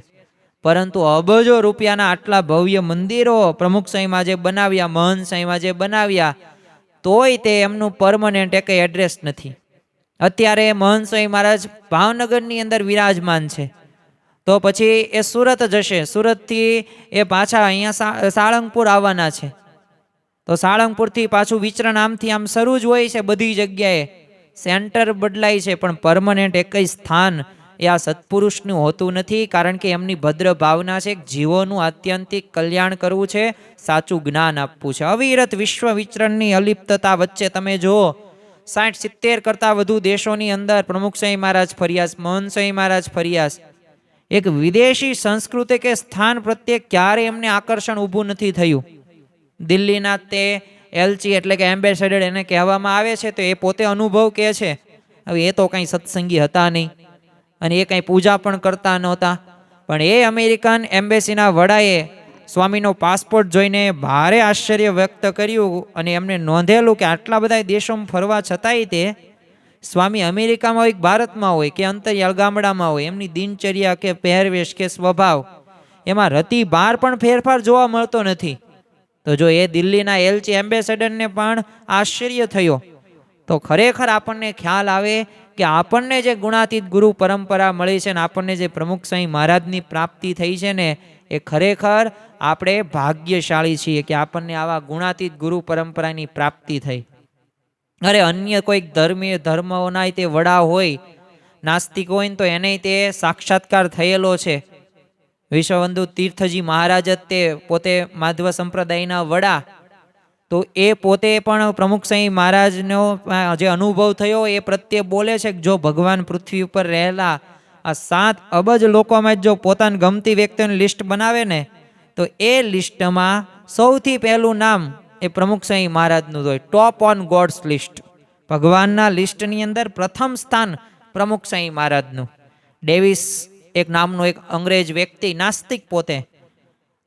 પરંતુ અબજો રૂપિયાના આટલા ભવ્ય મંદિરો પ્રમુખ સ્વામીમાં જે બનાવ્યા, મહંત સ્વામીમાં જે બનાવ્યા, તોય તે એમનું પરમનન્ટ એક એડ્રેસ નથી. અત્યારે મહંત સ્વામી મહારાજ ભાવનગરની અંદર વિરાજમાન છે, તો પછી એ સુરત જશે, સુરતથી એ પાછા અહીંયા સાળંગપુર આવવાના છે, તો સાળંગપુરથી પાછું વિચરણ આમથી આમ શરૂ જ હોય છે. બધી જગ્યાએ સેન્ટર બદલાય છે, પણ પરમનન્ટ એક જ સ્થાન એ આ સત્પુરુષનું હોતું નથી, કારણ કે એમની ભદ્ર ભાવના છે જીવોનું આત્યંતિક કલ્યાણ કરવું છે, સાચું જ્ઞાન આપવું છે. અવિરત વિશ્વ વિચરણની અલિપ્તતા વચ્ચે તમે જુઓ, 60-70 કરતાં વધુ દેશોની અંદર પ્રમુખ સ્વામી મહારાજ ફર્યા, મહંત સ્વામી મહારાજ ફર્યા. એક વિદેશી સંસ્કૃતિ કે સ્થાન પ્રત્યે ક્યારે એમને આકર્ષણ ઊભું નથી થયું. દિલ્હીના તે એલચી એટલે કે એમ્બેસેડર એને કહેવામાં આવે છે, તો એ પોતે અનુભવ કહે છે. હવે એ તો કંઈ સત્સંગી હતા નહીં અને એ કંઈ પૂજા પણ કરતા નહોતા, પણ એ અમેરિકન એમ્બેસીના વડાએ સ્વામીનો પાસપોર્ટ જોઈને ભારે આશ્ચર્ય વ્યક્ત કર્યું અને એમને નોંધેલું કે આટલા બધા દેશોમાં ફરવા છતાંય તે સ્વામી અમેરિકામાં હોય, ભારતમાં હોય કે અંતરિયાળ ગામડામાં હોય, એમની દિનચર્યા કે પહેરવેશ કે સ્વભાવ એમાં રતી ભાર પણ ફેરફાર જોવા મળતો નથી. તો જો એ દિલ્હીના એલચી એમ્બેસેડરને પણ આશ્ચર્ય થયો, તો ખરેખર આપણને ખ્યાલ આવે કે આપણને જે ગુણાતીત ગુરુ પરંપરા મળી છે ને આપણને જે પ્રમુખ સ્વામી મહારાજની પ્રાપ્તિ થઈ છે ને, એ ખરેખર આપણે ભાગ્યશાળી છીએ કે આપણને આવા ગુણાતીત ગુરુ પરંપરાની પ્રાપ્તિ થઈ. અરે અન્ય કોઈક ધર્મોના તે વડા હોય, નાસ્તિક હોય ને તો એને તે સાક્ષાત્કાર થયેલો છે. વિશ્વવંદુ તીર્થજી મહારાજ જ તે પોતે માધવ સંપ્રદાયના વડા, તો એ પોતે પણ પ્રમુખ સ્વામી મહારાજનો જે અનુભવ થયો એ પ્રત્યે બોલે છે કે જો ભગવાન પૃથ્વી ઉપર રહેલા આ 7 અબજ લોકોમાં જો પોતાની ગમતી વ્યક્તિઓની લિસ્ટ બનાવે ને, તો એ લિસ્ટમાં સૌથી પહેલું નામ એ પ્રમુખ સ્વામી મહારાજનું હોય. ટોપ ઓન ગોડ્સ લિસ્ટ, ભગવાનના લિસ્ટની અંદર પ્રથમ સ્થાન પ્રમુખ સ્વામી મહારાજનું. ડેવિસ એક નામનો એક અંગ્રેજ વ્યક્તિ, નાસ્તિક પોતે,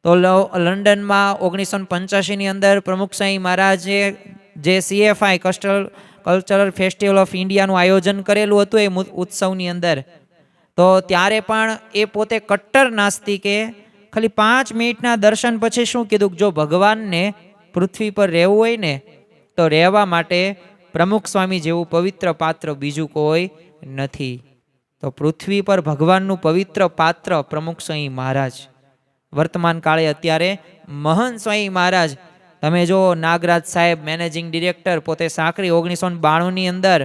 તો લંડનમાં 1985ની અંદર પ્રમુખ સ્વામી મહારાજે જે CFI કલ્ચરલ ફેસ્ટિવલ ઓફ ઇન્ડિયાનું આયોજન કરેલું હતું એ ઉત્સવની અંદર, તો ત્યારે પણ એ પોતે કટ્ટર નાસ્તિકે ખાલી 5 મિનિટના દર્શન પછી શું કીધું, જો ભગવાનને પૃથ્વી પર રહેવું હોય ને તો રહેવા માટે પ્રમુખ સ્વામી જેવું પવિત્ર પાત્ર બીજું કોઈ નથી. તો પૃથ્વી પર ભગવાનનું પવિત્ર પાત્ર પ્રમુખ સ્વામી મહારાજ. વર્તમાન કાળે અત્યારે મહંત સ્વામી મહારાજ, તમે જો નાગરાજ સાહેબ મેનેજિંગ ડિરેક્ટર, પોતે સાંકરી 1992ની અંદર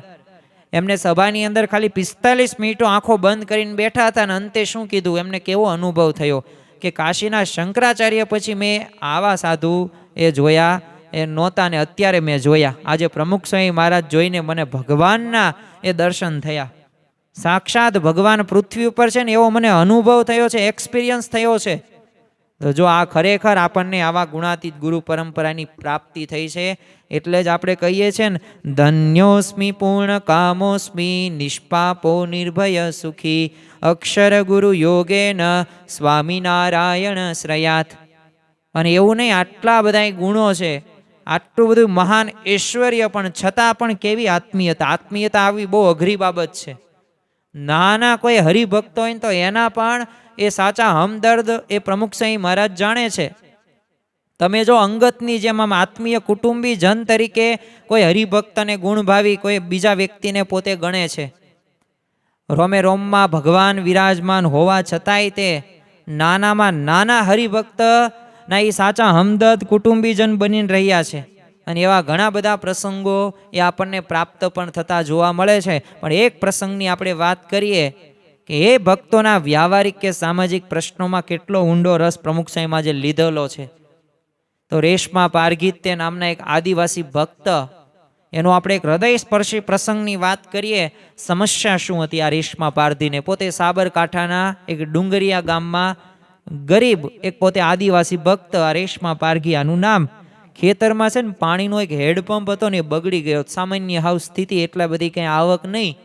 એમને સભાની અંદર ખાલી 45 મિનિટો આંખો બંધ કરીને બેઠા હતા અને અંતે શું કીધું, એમને કેવો અનુભવ થયો કે કાશીના શંકરાચાર્ય પછી મેં આવા સાધુ એ જોયા એ નહોતા ને અત્યારે મેં જોયા. આજે પ્રમુખ સ્વામી મહારાજ જોઈને મને ભગવાનના એ દર્શન થયા. સાક્ષાત ભગવાન પૃથ્વી ઉપર છે ને એવો મને અનુભવ થયો છે, એક્સપિરિયન્સ થયો છે. તો જો આ ખરેખર આપણને આવા ગુણાતીત ગુરુ પરંપરાની પ્રાપ્તિ થઈ છે, એટલે જ આપણે કહીએ છીએ ને, ધન્યોસ્મિ પૂર્ણ કામોસ્મિ નિષ્પાપો નિર્ભય સુખી અક્ષર ગુરુ યોગેન સ્વામિનારાયણ શ્રયાત. અને એવું નહીં, આટલા બધા ગુણો છે, આટલું બધું મહાન ઐશ્વર્ય, પણ છતાં પણ કેવી આત્મીયતા. આત્મીયતા આવી બહુ અઘરી બાબત છે. નાના કોઈ હરિભક્તો હોય તો એના પણ એ સાચા હમદર્દ એ પ્રમુખ સ્વામી મહારાજ જાણે છે. તમે જો અંગતની જેમ આમ આત્મીય કુટુંબી જન તરીકે કોઈ હરિભક્તને ગુણભાવી કોઈ બીજા વ્યક્તિને પોતે ગણે છે. રોમે રોમમાં ભગવાન વિરાજમાન હોવા છતાંય તે નાનામાં નાના હરિભક્ત ના એ સાચા હમદર્દ કુટુંબીજન બનીને રહ્યા છે. અને એવા ઘણા બધા પ્રસંગો એ આપણને પ્રાપ્ત પણ થતા જોવા મળે છે. પણ એક પ્રસંગની આપણે વાત કરીએ કે એ ભક્તોના વ્યવહારિક કે સામાજિક પ્રશ્નોમાં કેટલો ઊંડો રસ પ્રમુખ સ્વામીમાં જે લીધેલો છે. તો રેશમા પારઘીત તે નામના એક આદિવાસી ભક્ત, એનો આપણે એક હૃદયસ્પર્શી પ્રસંગની વાત કરીએ. સમસ્યા શું હતી આ રેશમા પારધીને? પોતે સાબરકાંઠાના એક ડુંગરિયા ગામમાં ગરીબ એક પોતે આદિવાસી ભક્ત, આ રેશમા પારઘી આનું નામ. ખેતરમાં છે ને પાણીનો એક હેડપંપ હતો ને એ બગડી ગયો. સામાન્ય હાવ સ્થિતિ, એટલા બધી કંઈ આવક નહીં.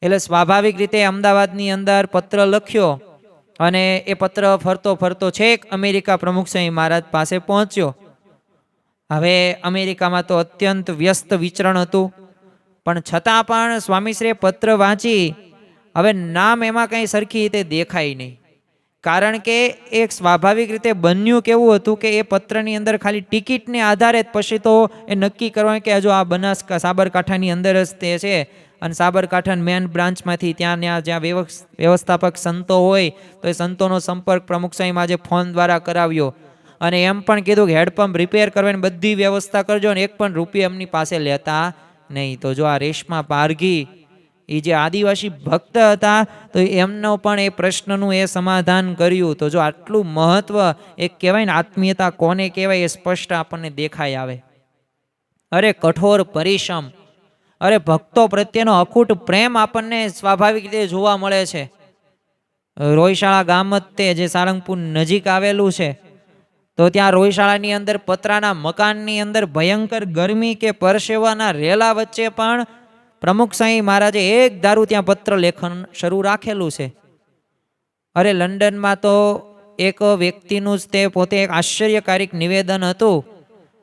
એટલે સ્વાભાવિક રીતે અમદાવાદની અંદર પત્ર લખ્યો અને એ પત્ર ફરતો ફરતો છેક અમેરિકા પ્રમુખ સ્વામી મહારાજ પાસે પહોંચ્યો. હવે અમેરિકામાં તો અત્યંત વ્યસ્ત વિચરણ હતું, પણ છતાં પણ સ્વામીશ્રીએ પત્ર વાંચી હવે નામ એમાં કંઈ સરખી રીતે દેખાય નહીં, કારણ કે એક સ્વાભાવિક રીતે બન્યું કેવું હતું કે એ પત્રની અંદર ખાલી ટિકિટને આધારે જ પછી તો એ નક્કી કરવાનું કે જો આ સાબરકાંઠાની અંદર જ તે છે, અને સાબરકાંઠા મેન બ્રાન્ચમાંથી જ્યાં વ્યવસ્થાપક સંતો હોય તો એ સંતોનો સંપર્ક પ્રમુખ સાહેબ આજે ફોન દ્વારા કરાવ્યો, અને એમ પણ કીધું કે હેડપંપ રિપેર કરવાની બધી વ્યવસ્થા કરજો, અને એક પણ રૂપિયા એમની પાસે લેતા નહીં. તો જો આ રેશમા પારઘી એ જે આદિવાસી ભક્ત હતા તો એમનો પણ એ પ્રશ્નનું એ સમાધાન કર્યું. તો જો આટલું મહત્વ એક કહેવાય ને આત્મીયતા કોને કહેવાય એ સ્પષ્ટ આપણને દેખાય આવે. અરે કઠોર પરિશ્રમ, અરે ભક્તો પ્રત્યેનો અખૂટ પ્રેમ આપણને સ્વાભાવિક રીતે જોવા મળે છે. રોયશાળા ગામ જ તે જે સાળંગપુર નજીક આવેલું છે, તો ત્યાં રોયશાળાની અંદર પતરાના મકાનની અંદર ભયંકર ગરમી કે પરસેવાના રેલા વચ્ચે પણ પ્રમુખ સાંઈ મહારાજે એક ધારું ત્યાં પત્ર લેખન શરૂ રાખેલું છે. અરે લંડનમાં તો એક વ્યક્તિનું જ તે પોતે એક આશ્ચર્યકારક નિવેદન હતું.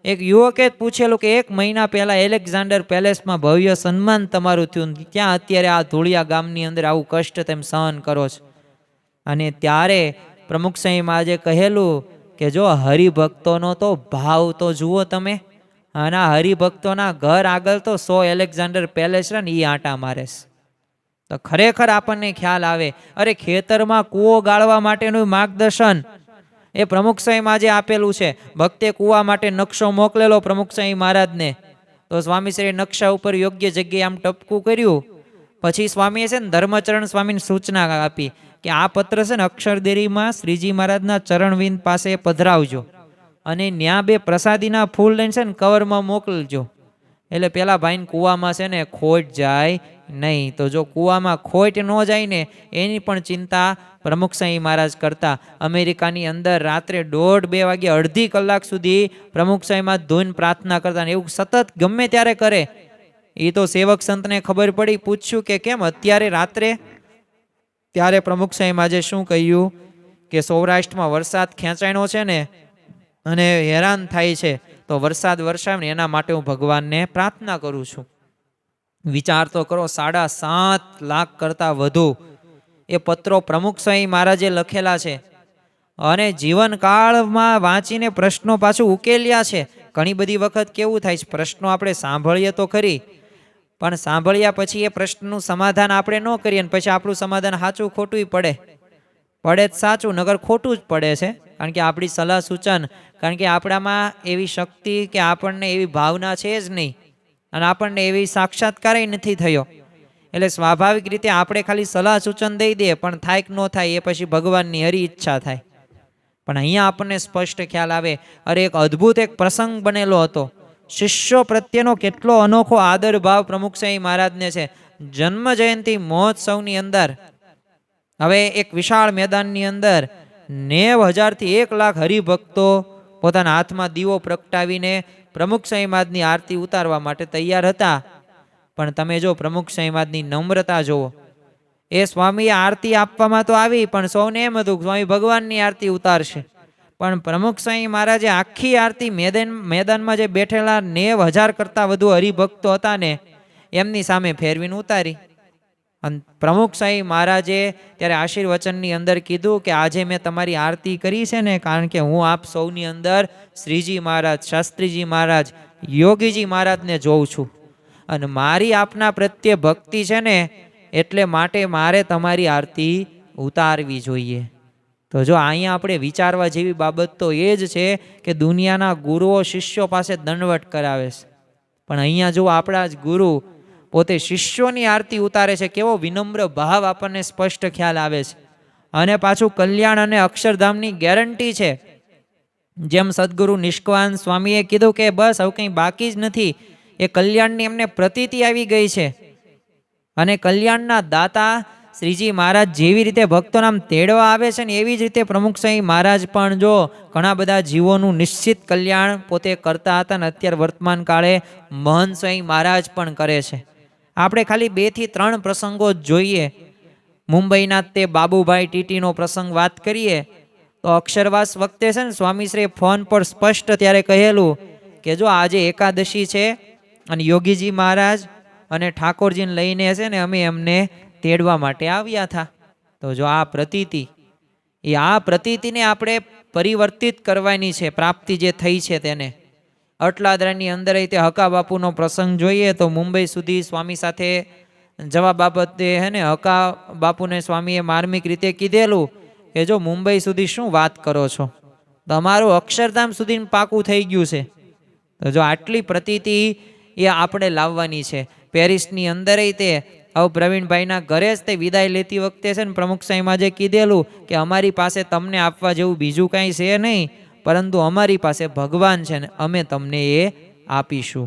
એક યુવકે જ પૂછેલું કે 1 મહિના પહેલા એલેક્ઝાન્ડર પેલેસમાં ભવ્ય સન્માન તમારું થયું, ત્યાં અત્યારે આ ધૂળિયા ગામની અંદર આવું કષ્ટ તેમ સહન કરો છો. અને ત્યારે પ્રમુખ સાંઈ મહારાજે કહેલું કે જો હરિભક્તોનો તો ભાવ તો જુઓ તમે, અને આ હરિભક્તોના ઘર આગળ તો 100 એલેક્ઝાન્ડર પેલેસ છે ને એ આંટા મારે છે. તો ખરેખર આપણને ખ્યાલ આવે. અરે ખેતરમાં કૂવો ગાળવા માટેનું માર્ગદર્શન એ પ્રમુખ સાંઈ મહારાજે આપેલું છે. ભક્તે કૂવા માટે નકશો મોકલેલો પ્રમુખ સાંઈ મહારાજને, તો સ્વામીશ્રીએ નકશા ઉપર યોગ્ય જગ્યાએ આમ ટપકું કર્યું. પછી સ્વામીએ છે ને ધર્મચરણ સ્વામીની સૂચના આપી કે આ પત્ર છે ને અક્ષરદેરીમાં શ્રીજી મહારાજના ચરણવિંદ પાસે પધરાવજો, અને ત્યાં 2 પ્રસાદીના ફૂલ લઈને છે ને કવરમાં મોકલજો, એટલે પેલા ભાઈને કૂવામાં છે ને ખોટ જાય નહીં. તો જો કૂવામાં ખોટ ન જાય ને એની પણ ચિંતા પ્રમુખ સાંઈ મહારાજ કરતા. અમેરિકાની અંદર રાત્રે 1:30-2 વાગે અડધી કલાક સુધી પ્રમુખ સાંઈ મહારાજ ધૂન પ્રાર્થના કરતા, એવું સતત ગમે ત્યારે કરે. એ તો સેવક સંતને ખબર પડી, પૂછ્યું કે કેમ અત્યારે રાત્રે? ત્યારે પ્રમુખ સાંઈ મહારાજે શું કહ્યું કે સૌરાષ્ટ્રમાં વરસાદ ખેંચાણો છે ને અને હેરાન થાય છે, તો વરસાદ વરસાવે ને એના માટે હું ભગવાનને પ્રાર્થના કરું છું. વિચાર તો કરો, 7.5 લાખ કરતાં વધુ એ પત્રો પ્રમુખ સાંઈ મહારાજે લખેલા છે, અને જીવનકાળમાં વાંચીને પ્રશ્નો પાછું ઉકેલ્યા છે. ઘણી બધી વખત કેવું થાય છે, પ્રશ્નો આપણે સાંભળીએ તો ખરી, પણ સાંભળ્યા પછી એ પ્રશ્નનું સમાધાન આપણે ન કરીએ ને પછી આપણું સમાધાન સાચું ખોટું પડે જ સાચું, નગર ખોટું જ પડે છે. કારણ કે આપણી સલાહ સૂચન, કારણ કે આપણામાં એવી શક્તિ કે આપણને એવી ભાવના છે જ નહીં, અને આપણને એવી સાક્ષાત્કાર નથી થયો, એટલે સ્વાભાવિક રીતે આપણે ખાલી સલાહ સૂચન દઈ દઈએ, પણ થાય કે ન થાય એ પછી ભગવાનની હરી ઈચ્છા થાય. પણ અહીંયા આપણને સ્પષ્ટ ખ્યાલ આવે. અરે એક અદ્ભુત એક પ્રસંગ બનેલો હતો. શિષ્યો પ્રત્યેનો કેટલો અનોખો આદર ભાવ પ્રમુખ સાંઈ મહારાજને છે. જન્મ જયંતિ મહોત્સવની અંદર હવે એક વિશાળ મેદાનની અંદર 90,000 થી 1 લાખ હરિભક્તો પોતાના હાથમાં દીવો પ્રગટાવીને પ્રમુખ સાંઈ મહારાજની આરતી ઉતારવા માટે તૈયાર હતા. પણ તમે જો પ્રમુખ સાંઈ મહારાજની નમ્રતા જુઓ. એ સ્વામીએ આરતી આપવામાં તો આવી, પણ સૌને એમ હતું કે સ્વામી ભગવાનની આરતી ઉતારશે. પણ પ્રમુખ સાંઈ મહારાજે આખી આરતી મેદાનમાં જે બેઠેલા 90,000 કરતાં વધુ હરિભક્તો હતા ને એમની સામે ફેરવીને ઉતારી. અને પ્રમુખ સાંઈ મહારાજે ત્યારે આશીર્વચનની અંદર કીધું કે આજે મેં તમારી આરતી કરી છે ને કારણ કે હું આપ સૌની અંદર શ્રીજી મહારાજ, શાસ્ત્રીજી મહારાજ, યોગીજી મહારાજને જોઉં છું, અને મારી આપના પ્રત્યે ભક્તિ છે ને એટલે માટે મારે તમારી આરતી ઉતારવી જોઈએ. તો જો અહીંયા આપણે વિચારવા જેવી બાબત તો એ જ છે કે દુનિયાના ગુરુઓ શિષ્યો પાસે દંડવટ કરાવે છે, પણ અહીંયા જો આપણા જ ગુરુ પોતે શિષ્યોની આરતી ઉતારે છે, કેવો વિનમ્ર ભાવ આપણને સ્પષ્ટ ખ્યાલ આવે છે. અને પાછું કલ્યાણ અને અક્ષરધામની ગેરંટી છે. જેમ સદગુરુ નિષ્કાન સ્વામીએ કીધું કે બસ હવે કંઈ બાકી જ નથી, એ કલ્યાણની એમને પ્રતીતિ આવી ગઈ છે. અને કલ્યાણના દાતા શ્રીજી મહારાજ જેવી રીતે ભક્તોને આમ તેડવા આવે છે ને એવી જ રીતે પ્રમુખ સાંઈ મહારાજ પણ જો ઘણા બધા જીવોનું નિશ્ચિત કલ્યાણ પોતે કરતા હતા, ને અત્યારે વર્તમાન કાળે મહંત સાંઈ મહારાજ પણ કરે છે. આપણે ખાલી 2 થી 3 પ્રસંગો જ જોઈએ. મુંબઈના તે બાબુભાઈ ટીટીનો પ્રસંગ વાત કરીએ તો અક્ષરવાસ વખતે છે ને સ્વામીશ્રીએ ફોન પર સ્પષ્ટ ત્યારે કહેલું કે જો આજે એકાદશી છે અને યોગીજી મહારાજ અને ઠાકોરજીને લઈને છે ને અમે એમને તેડવા માટે આવ્યા હતા. તો જો આ પ્રતીતિ, એ આ પ્રતીતિને આપણે પરિવર્તિત કરવાની છે, પ્રાપ્તિ જે થઈ છે તેને. અટલાદરાની અંદર તે હકા બાપુનો પ્રસંગ જોઈએ તો મુંબઈ સુધી સ્વામી સાથે જવા બાબતે હે ને હકા બાપુને સ્વામીએ માર્મિક રીતે કીધેલું કે જો મુંબઈ સુધી શું વાત કરો છો, તમારું અક્ષરધામ સુધી પાકું થઈ ગયું છે. તો જો આટલી પ્રતીતિ એ આપણે લાવવાની છે. પેરિસની અંદર તે હવે પ્રવીણભાઈના ઘરે જ તે વિદાય લેતી વખતે છે ને પ્રમુખ સાહેબમાં જે કીધેલું કે અમારી પાસે તમને આપવા જેવું બીજું કાંઈ છે નહીં, પરંતુ અમારી પાસે ભગવાન છે ને અમે તમને એ આપીશું.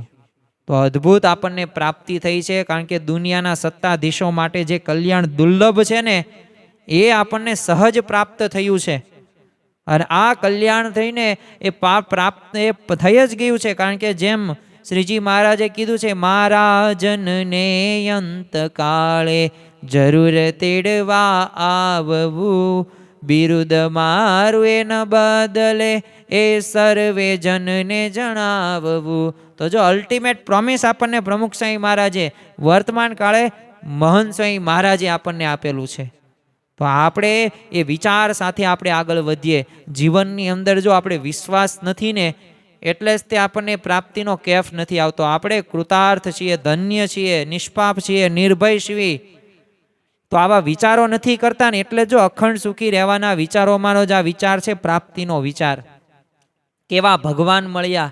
તો અદ્ભુત આપણને પ્રાપ્તિ થઈ છે, કારણ કે દુનિયાના સત્તાધીશો માટે જે કલ્યાણ દુર્લભ છે ને એ આપણને સહજ પ્રાપ્ત થયું છે. અને આ કલ્યાણ થઈને એ પ્રાપ્ત એ થઈ જ ગયું છે. કારણ કે જેમ શ્રીજી મહારાજે કીધું છે, મહારાજનને અંતકાળે જરૂર તેડવા આવવું, બિરુદ મારું એ ન બદલે એ સર્વે જનને જણાવવું. તો જો અલ્ટિમેટ પ્રોમિસ આપણને પ્રમુખ સ્વામી મહારાજે વર્તમાન કાળે મહંત સ્વામી મહારાજે આપણને આપેલું છે. તો આપણે એ વિચાર સાથે આપણે આગળ વધીએ. જીવનની અંદર જો આપણે વિશ્વાસ નથી ને એટલે જ તે આપણને પ્રાપ્તિનો કેફ નથી આવતો. આપણે કૃતાર્થ છીએ, ધન્ય છીએ, નિષ્પાપ છીએ, નિર્ભય છીએ. તો આવા વિચારો નથી કરતા ને એટલે જો અખંડ સુખી રહેવાના વિચારોમાંનો જ આ વિચાર છે પ્રાપ્તિનો વિચાર. કેવા ભગવાન મળ્યા,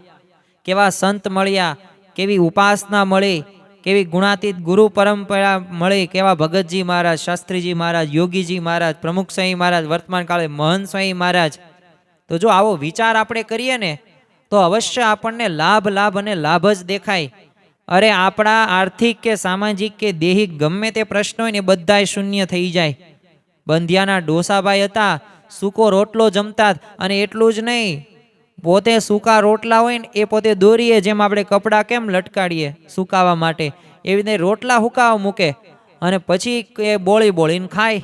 કેવા સંત મળ્યા, કેવી ઉપાસના મળી, કેવી ગુણાતીત ગુરુ પરંપરા મળી, કેવા ભગતજી મહારાજ, શાસ્ત્રીજી મહારાજ, યોગીજી મહારાજ, પ્રમુખ સ્વામી મહારાજ, વર્તમાન કાળે મહંત સ્વામી મહારાજ. તો જો આવો વિચાર આપણે કરીએ ને તો અવશ્ય આપણને લાભ લાભ અને લાભ જ દેખાય. અરે આપણા આર્થિક કે સામાજિક કે દેહિક ગમે તે પ્રશ્નો હોય ને બધાય શૂન્ય થઈ જાય. બંધિયાના ડોસાભાઈ હતા, સૂકો રોટલો જમતા, અને એટલું જ નહીં, પોતે સૂકા રોટલા હોય ને એ પોતે દોરીએ, જેમ આપણે કપડાં કેમ લટકાડીએ સુકાવા માટે, એવી રીતે રોટલા હુકાવા મૂકે અને પછી એ બોળી બોળીને ખાય.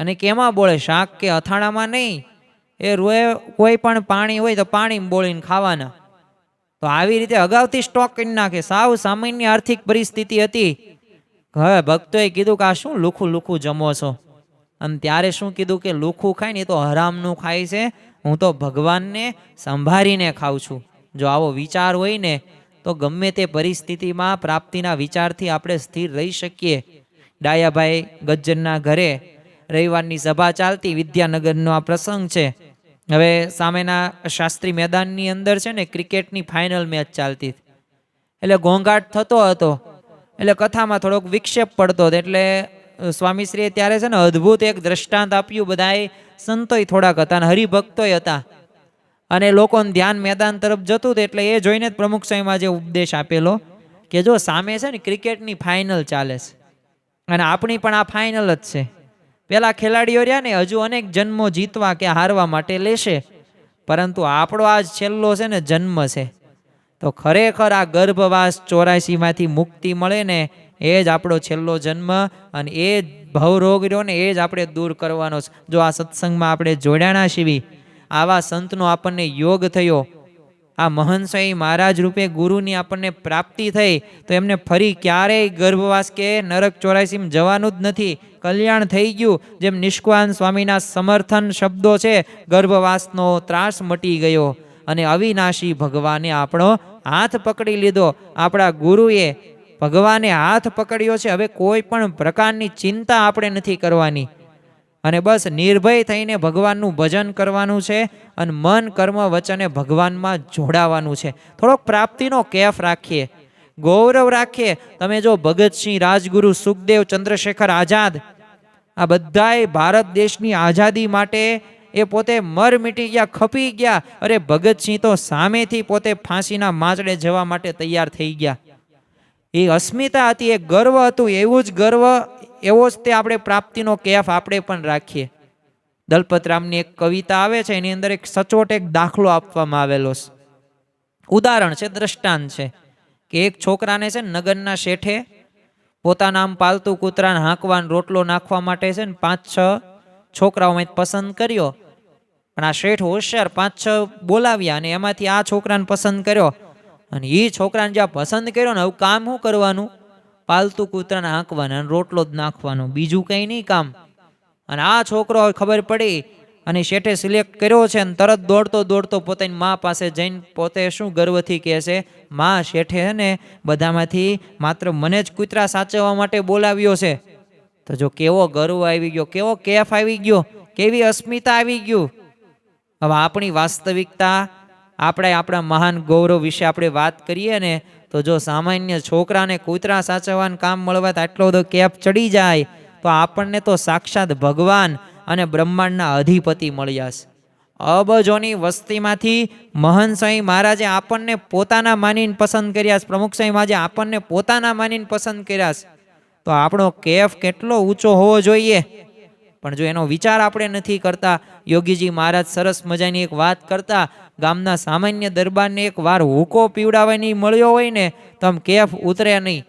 અને કેમાં બોળે? શાક કે અથાણામાં નહીં, એ રોએ કોઈ પણ પાણી હોય તો પાણી બોળીને ખાવાના. તો આવી રીતે અગાઉથી સ્ટોક કરી નાખે. સાવ સામાન્ય આર્થિક પરિસ્થિતિ હતી. હવે ભક્તોએ કીધું કે આ શું લુખું લુખું જમો છો? અને ત્યારે શું કીધું કે લુખું ખાય ને એ તો હરામનું ખાય છે, હું તો ભગવાનને સંભાળીને ખાઉં છું. જો આવો વિચાર હોય ને તો ગમે તે પરિસ્થિતિમાં પ્રાપ્તિના વિચારથી આપણે સ્થિર રહી શકીએ. ડાયાભાઈ ગજ્જરના ઘરે રવિવારની સભા ચાલતી, વિદ્યાનગરનો આ પ્રસંગ છે. હવે સામેના શાસ્ત્રી મેદાનની અંદર છે ને ક્રિકેટની ફાઇનલ મેચ ચાલતી, એટલે ઘોંઘાટ થતો હતો, એટલે કથામાં થોડોક વિક્ષેપ પડતો હતો. એટલે સ્વામીશ્રીએ ત્યારે છે ને અદ્ભુત એક દ્રષ્ટાંત આપ્યું. બધાએ સંતોય થોડાક હતા અને હરિભક્તોય હતા, અને લોકોનું ધ્યાન મેદાન તરફ જતું હતું. એટલે એ જોઈને જ પ્રમુખ સ્વામીમાં જે ઉપદેશ આપેલો કે જો સામે છે ને ક્રિકેટની ફાઇનલ ચાલે છે અને આપણી પણ આ ફાઇનલ જ છે. પેલા ખેલાડીઓ રહ્યા ને હજુ અનેક જન્મો જીતવા કે હારવા માટે લેશે, પરંતુ આપણો આજ છેલ્લો છે ને જન્મ છે. તો ખરેખર આ ગર્ભવાસ 84માંથી મુક્તિ મળે ને એ જ આપણો છેલ્લો જન્મ, અને એ જ ભવરોગ રહ્યો ને એ જ આપણે દૂર કરવાનો છે. જો આ સત્સંગમાં આપણે જોડાણા છીએ, આવા સંતનો આપણને યોગ થયો, આ મહંત સ્વામી મહારાજ રૂપે ગુરુની આપણને પ્રાપ્તિ થઈ, તો એમને ફરી ક્યારેય ગર્ભવાસ કે નરક 84માં જવાનું જ નથી. કલ્યાણ થઈ ગયું. જેમ નિષ્કાન સ્વામીના સમર્થન શબ્દો છે, ગર્ભવાસનો ત્રાસ મટી ગયો અને અવિનાશી ભગવાને આપણો હાથ પકડી લીધો. આપણા ગુરુએ ભગવાને હાથ પકડ્યો છે. હવે કોઈ પણ પ્રકારની ચિંતા આપણે નથી કરવાની, અને બસ નિર્ભય થઈને ભગવાનનું ભજન કરવાનું છે, અને મન કર્મ વચને ભગવાનમાં જોડાવાનું છે. થોડોક પ્રાપ્તિનો કેફ રાખીએ, ગૌરવ રાખીએ. તમે જો ભગતસિંહ, રાજગુરુ, સુખદેવ, ચંદ્રશેખર આઝાદ, આ બધાય ભારત દેશની આઝાદી માટે એ પોતે મર મિટી ગયા, ખપી ગયા. અરે ભગતસિંહ તો સામેથી પોતે ફાંસીના માંચડે જવા માટે તૈયાર થઈ ગયા. એ અસ્મિતા હતી, એ ગર્વ હતું. એવું જ ગર્વ, એવો જ તે આપણે પ્રાપ્તિનો કેફ આપણે પણ રાખીએ. દલપતરામની એક કવિતા આવે છે, એની અંદર એક સચોટ એક દાખલો આપવામાં આવેલો છે. ઉદાહરણ છે, દ્રષ્ટાંત છે કે એક છોકરાને છે ને નગરના શેઠે પોતાના આમ પાલતુ કૂતરાને હાંકવાનો રોટલો નાખવા માટે છે ને 5-6 છોકરાઓમાં પસંદ કર્યો. પણ આ શેઠ હોશિયાર, 5-6 બોલાવ્યા અને એમાંથી આ છોકરાને પસંદ કર્યો. અને એ છોકરાને જ્યાં પસંદ કર્યો ને, હવે કામ શું કરવાનું? પાલતુ કૂતરાને હાંકવાના અને રોટલો જ નાખવાનો, બીજું કંઈ નહીં કામ. અને આ છોકરો ખબર પડી અને શેઠે સિલેક્ટ કર્યો છે ને તરત દોડતો દોડતો પોતાની મા પાસે જઈને પોતે શું ગર્વથી કહે છે, મા શેઠે ને બધામાંથી માત્ર મને જ કૂતરા સાચવવા માટે બોલાવ્યો છે. તો જો કેવો ગર્વ આવી ગયો, કેવો કેફ આવી ગયો, કેવી અસ્મિતા આવી ગયું. હવે આપણી વાસ્તવિકતા, આપણે આપણા મહાન ગૌરવ વિશે આપણે વાત કરીએ ને તો જો સામાન્ય છોકરાને કૂતરા સાચવવાનું કામ મળવા આટલો બધો કેફ ચડી જાય તો આપણને તો સાક્ષાત ભગવાન અને બ્રહ્માંડના અધિપતિ મળ્યા છે. અબજોની વસ્તીમાંથી મહંત સ્વામી મહારાજે આપણને પોતાના માનીને પસંદ કર્યા છે, પ્રમુખ સ્વામી મહારાજે આપણને પોતાના માનીને પસંદ કર્યા છે. તો આપણો કેફ કેટલો ઊંચો હોવો જોઈએ. પણ જો એનો વિચાર આપણે નથી કરતા. યોગીજી મહારાજ સરસ મજાની એક વાત કરતા, ગામના સામાન્ય દરબારને એક વાર હુકો પીવડાવવાની મળ્યો હોય ને તો આમ કેફ ઉતરે નહીં.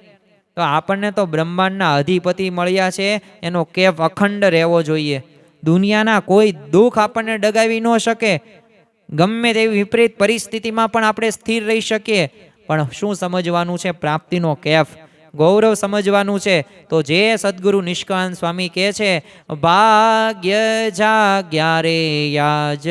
તો આપણને તો બ્રહ્માંડના અધિપતિ મળ્યા છે, એનો કેફ અખંડ રહેવો જોઈએ. દુનિયાના કોઈ દુઃખ આપણને ડગાવી ન શકે. ગમે તેવી વિપરીત પરિસ્થિતિમાં પણ આપણે સ્થિર રહી શકીએ. પણ શું સમજવાનું છે? પ્રાપ્તિનો કેફ, ગૌરવ સમજવાનું છે. તો જે સદગુરુ નિષ્કાંત સ્વામી કહે છે, ભાગ્ય જાગ્યા રે યાજ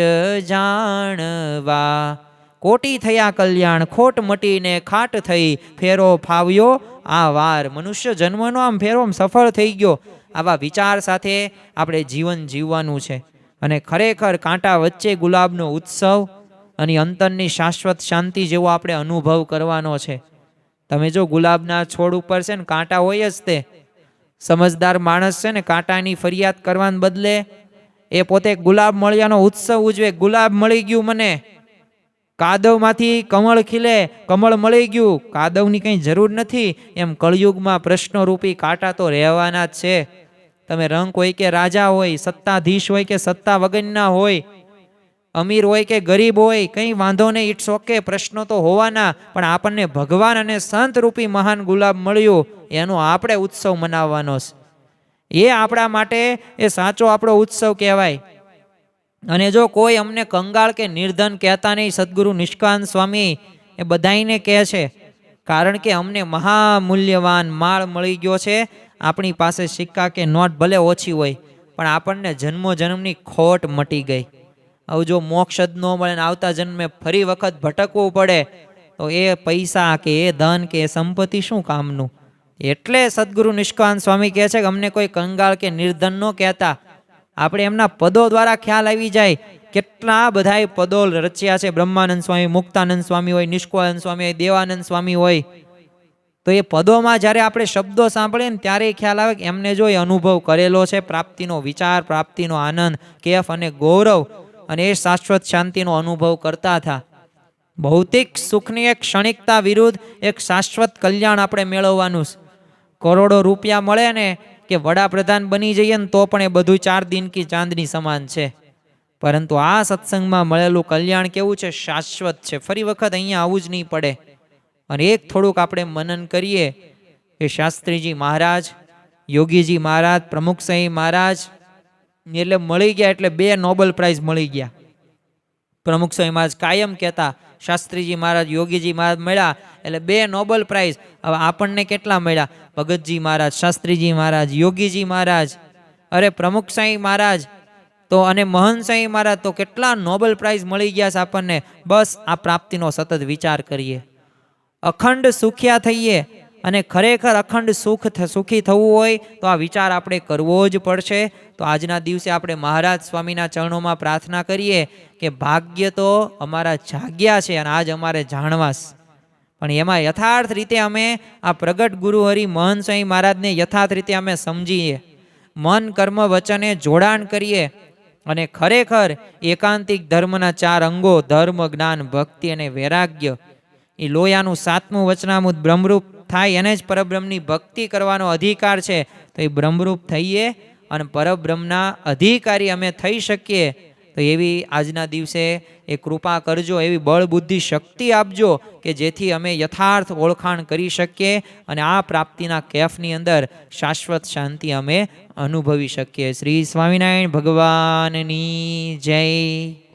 જાણવા, કોટી થયા કલ્યાણ ખોટ મટીને ખાટ થઈ, ફેરો ફાવ્યો આ વાર. મનુષ્ય જન્મનો આમ ફેરો સફળ થઈ ગયો. આવા વિચાર સાથે આપણે જીવન જીવવાનું છે. અને ખરેખર કાંટા વચ્ચે ગુલાબનો ઉત્સવ અને અંતરની શાશ્વત શાંતિ જેવો આપણે અનુભવ કરવાનો છે. તમે જો ગુલાબના છોડ ઉપર છે ને કાંટા હોય જ, તે સમજદાર માણસ છે ને કાંટાની ફરિયાદ કરવાને બદલે એ પોતે ગુલાબ મળ્યાનો ઉત્સવ ઉજવે. ગુલાબ મળી ગયું મને, કાદવમાંથી કમળ ખીલે, કમળ મળી ગયું, કાદવની કંઈ જરૂર નથી. એમ કળયુગમાં પ્રશ્નરૂપી કાંટા તો રહેવાના જ છે. તમે રંક હોય કે રાજા હોય, સત્તાધીશ હોય કે સત્તા વગરના હોય, અમીર હોય કે ગરીબ હોય, કંઈ વાંધો નહીં, ઇટ્સ ઓકે, પ્રશ્નો તો હોવાના. પણ આપણને ભગવાન અને સંત રૂપી મહાન ગુલાબ મળ્યું, એનો આપણે ઉત્સવ મનાવવાનો છે. એ આપણા માટે એ સાચો આપણો ઉત્સવ કહેવાય. અને જો કોઈ અમને કંગાળ કે નિર્ધન કહેતા નહીં, સદગુરુ નિષ્કાંત સ્વામી એ બધાઈને કહે છે. કારણ કે અમને મહામૂલ્યવાન માળ મળી ગયો છે. આપણી પાસે સિક્કા કે નોટ ભલે ઓછી હોય, પણ આપણને જન્મો જન્મની ખોટ મટી ગઈ. હવે જો મોક્ષ જ ન મળે ને આવતા જન્મે ફરી વખત ભટકવું પડે તો એ પૈસા કે એ ધન કે એ સંપત્તિ શું કામનું? એટલે સદગુરુ નિષ્કાંત સ્વામી કહે છે કે અમને કોઈ કંગાળ કે નિર્ધન ન કહેતા. આપણે એમના પદો દ્વારા ખ્યાલ આવી જાય. કેટલા બધા પદો રચ્યા છે. બ્રહ્માનંદ સ્વામી, મુક્તાનંદ સ્વામી હોય, નિષ્કુળાનંદ સ્વામી હોય, દેવાનંદ સ્વામી હોય. તો એ પદોમાં જ્યારે આપણે શબ્દો સાંભળીએ ને ત્યારે ખ્યાલ આવે કે એમને જો એ અનુભવ કરેલો છે, પ્રાપ્તિનો વિચાર, પ્રાપ્તિનો આનંદ, કેફ અને ગૌરવ, અને એ શાશ્વત શાંતિનો અનુભવ કરતા હતા. ભૌતિક સુખની એક ક્ષણિકતા વિરુદ્ધ એક શાશ્વત કલ્યાણ આપણે મેળવવાનું છે. કરોડો રૂપિયા મળે ને કે વડાપ્રધાન બની જઈએ ને તો પણ એ બધું 4 દિન કી ચાંદની સમાન છે. પરંતુ આ સત્સંગમાં મળેલું કલ્યાણ કેવું છે? શાશ્વત છે. ફરી વખત અહીંયા આવવું જ નહીં પડે. અને એક થોડુંક આપણે મનન કરીએ કે શાસ્ત્રીજી મહારાજ, યોગીજી મહારાજ, પ્રમુખ સ્વામી મહારાજ એટલે મળી ગયા એટલે 2 નોબેલ પ્રાઇઝ મળી ગયા. પ્રમુખ સ્વામી મહારાજ કાયમ કહેતા, શાસ્ત્રીજી મહારાજ, યોગીજી મહારાજ મળ્યા એટલે 2 નોબેલ પ્રાઇઝ. હવે આપણને કેટલા મળ્યા? ભગતજી મહારાજ, શાસ્ત્રીજી મહારાજ, યોગીજી મહારાજ, અરે પ્રમુખ સ્વામી મહારાજ તો અને મહંત સ્વામી મહારાજ તો કેટલા નોબેલ પ્રાઇઝ મળી ગયા છે આપણને. બસ આ પ્રાપ્તિનો સતત વિચાર કરીએ, અખંડ સુખ્યા થઈએ. અને ખરેખર અખંડ સુખી થવું હોય તો આ વિચાર આપણે કરવો જ પડશે. તો આજના દિવસે આપણે મહારાજ સ્વામીના ચરણોમાં પ્રાર્થના કરીએ કે ભાગ્ય તો અમારા જાગ્યા છે અને આજ અમારે જાણવાસ. પણ એમાં યથાર્થ રીતે અમે આ પ્રગટ ગુરુહરિ મહંત સ્વામી મહારાજને યથાર્થ રીતે અમે સમજીએ, મન કર્મ વચને જોડાણ કરીએ અને ખરેખર એકાંતિક ધર્મના 4 અંગો ધર્મ, જ્ઞાન, ભક્તિ અને વૈરાગ્ય, એ લોયાનું 7મું વચનામૃત બ્રહ્મરૂપ થાય એને જ પરબ્રહ્મની ભક્તિ કરવાનો અધિકાર છે. તો એ બ્રહ્મરૂપ થઈએ અને પરબ્રહ્મના અધિકારી અમે થઈ શકીએ. તો એવી આજના દિવસે એ કૃપા કરજો, એવી બળ બુદ્ધિ શક્તિ આપજો કે જેથી અમે યથાર્થ ઓળખાણ કરી શકીએ અને આ પ્રાપ્તિના કેફની અંદર શાશ્વત શાંતિ અમે અનુભવી શકીએ. શ્રી સ્વામિનારાયણ ભગવાનની જય.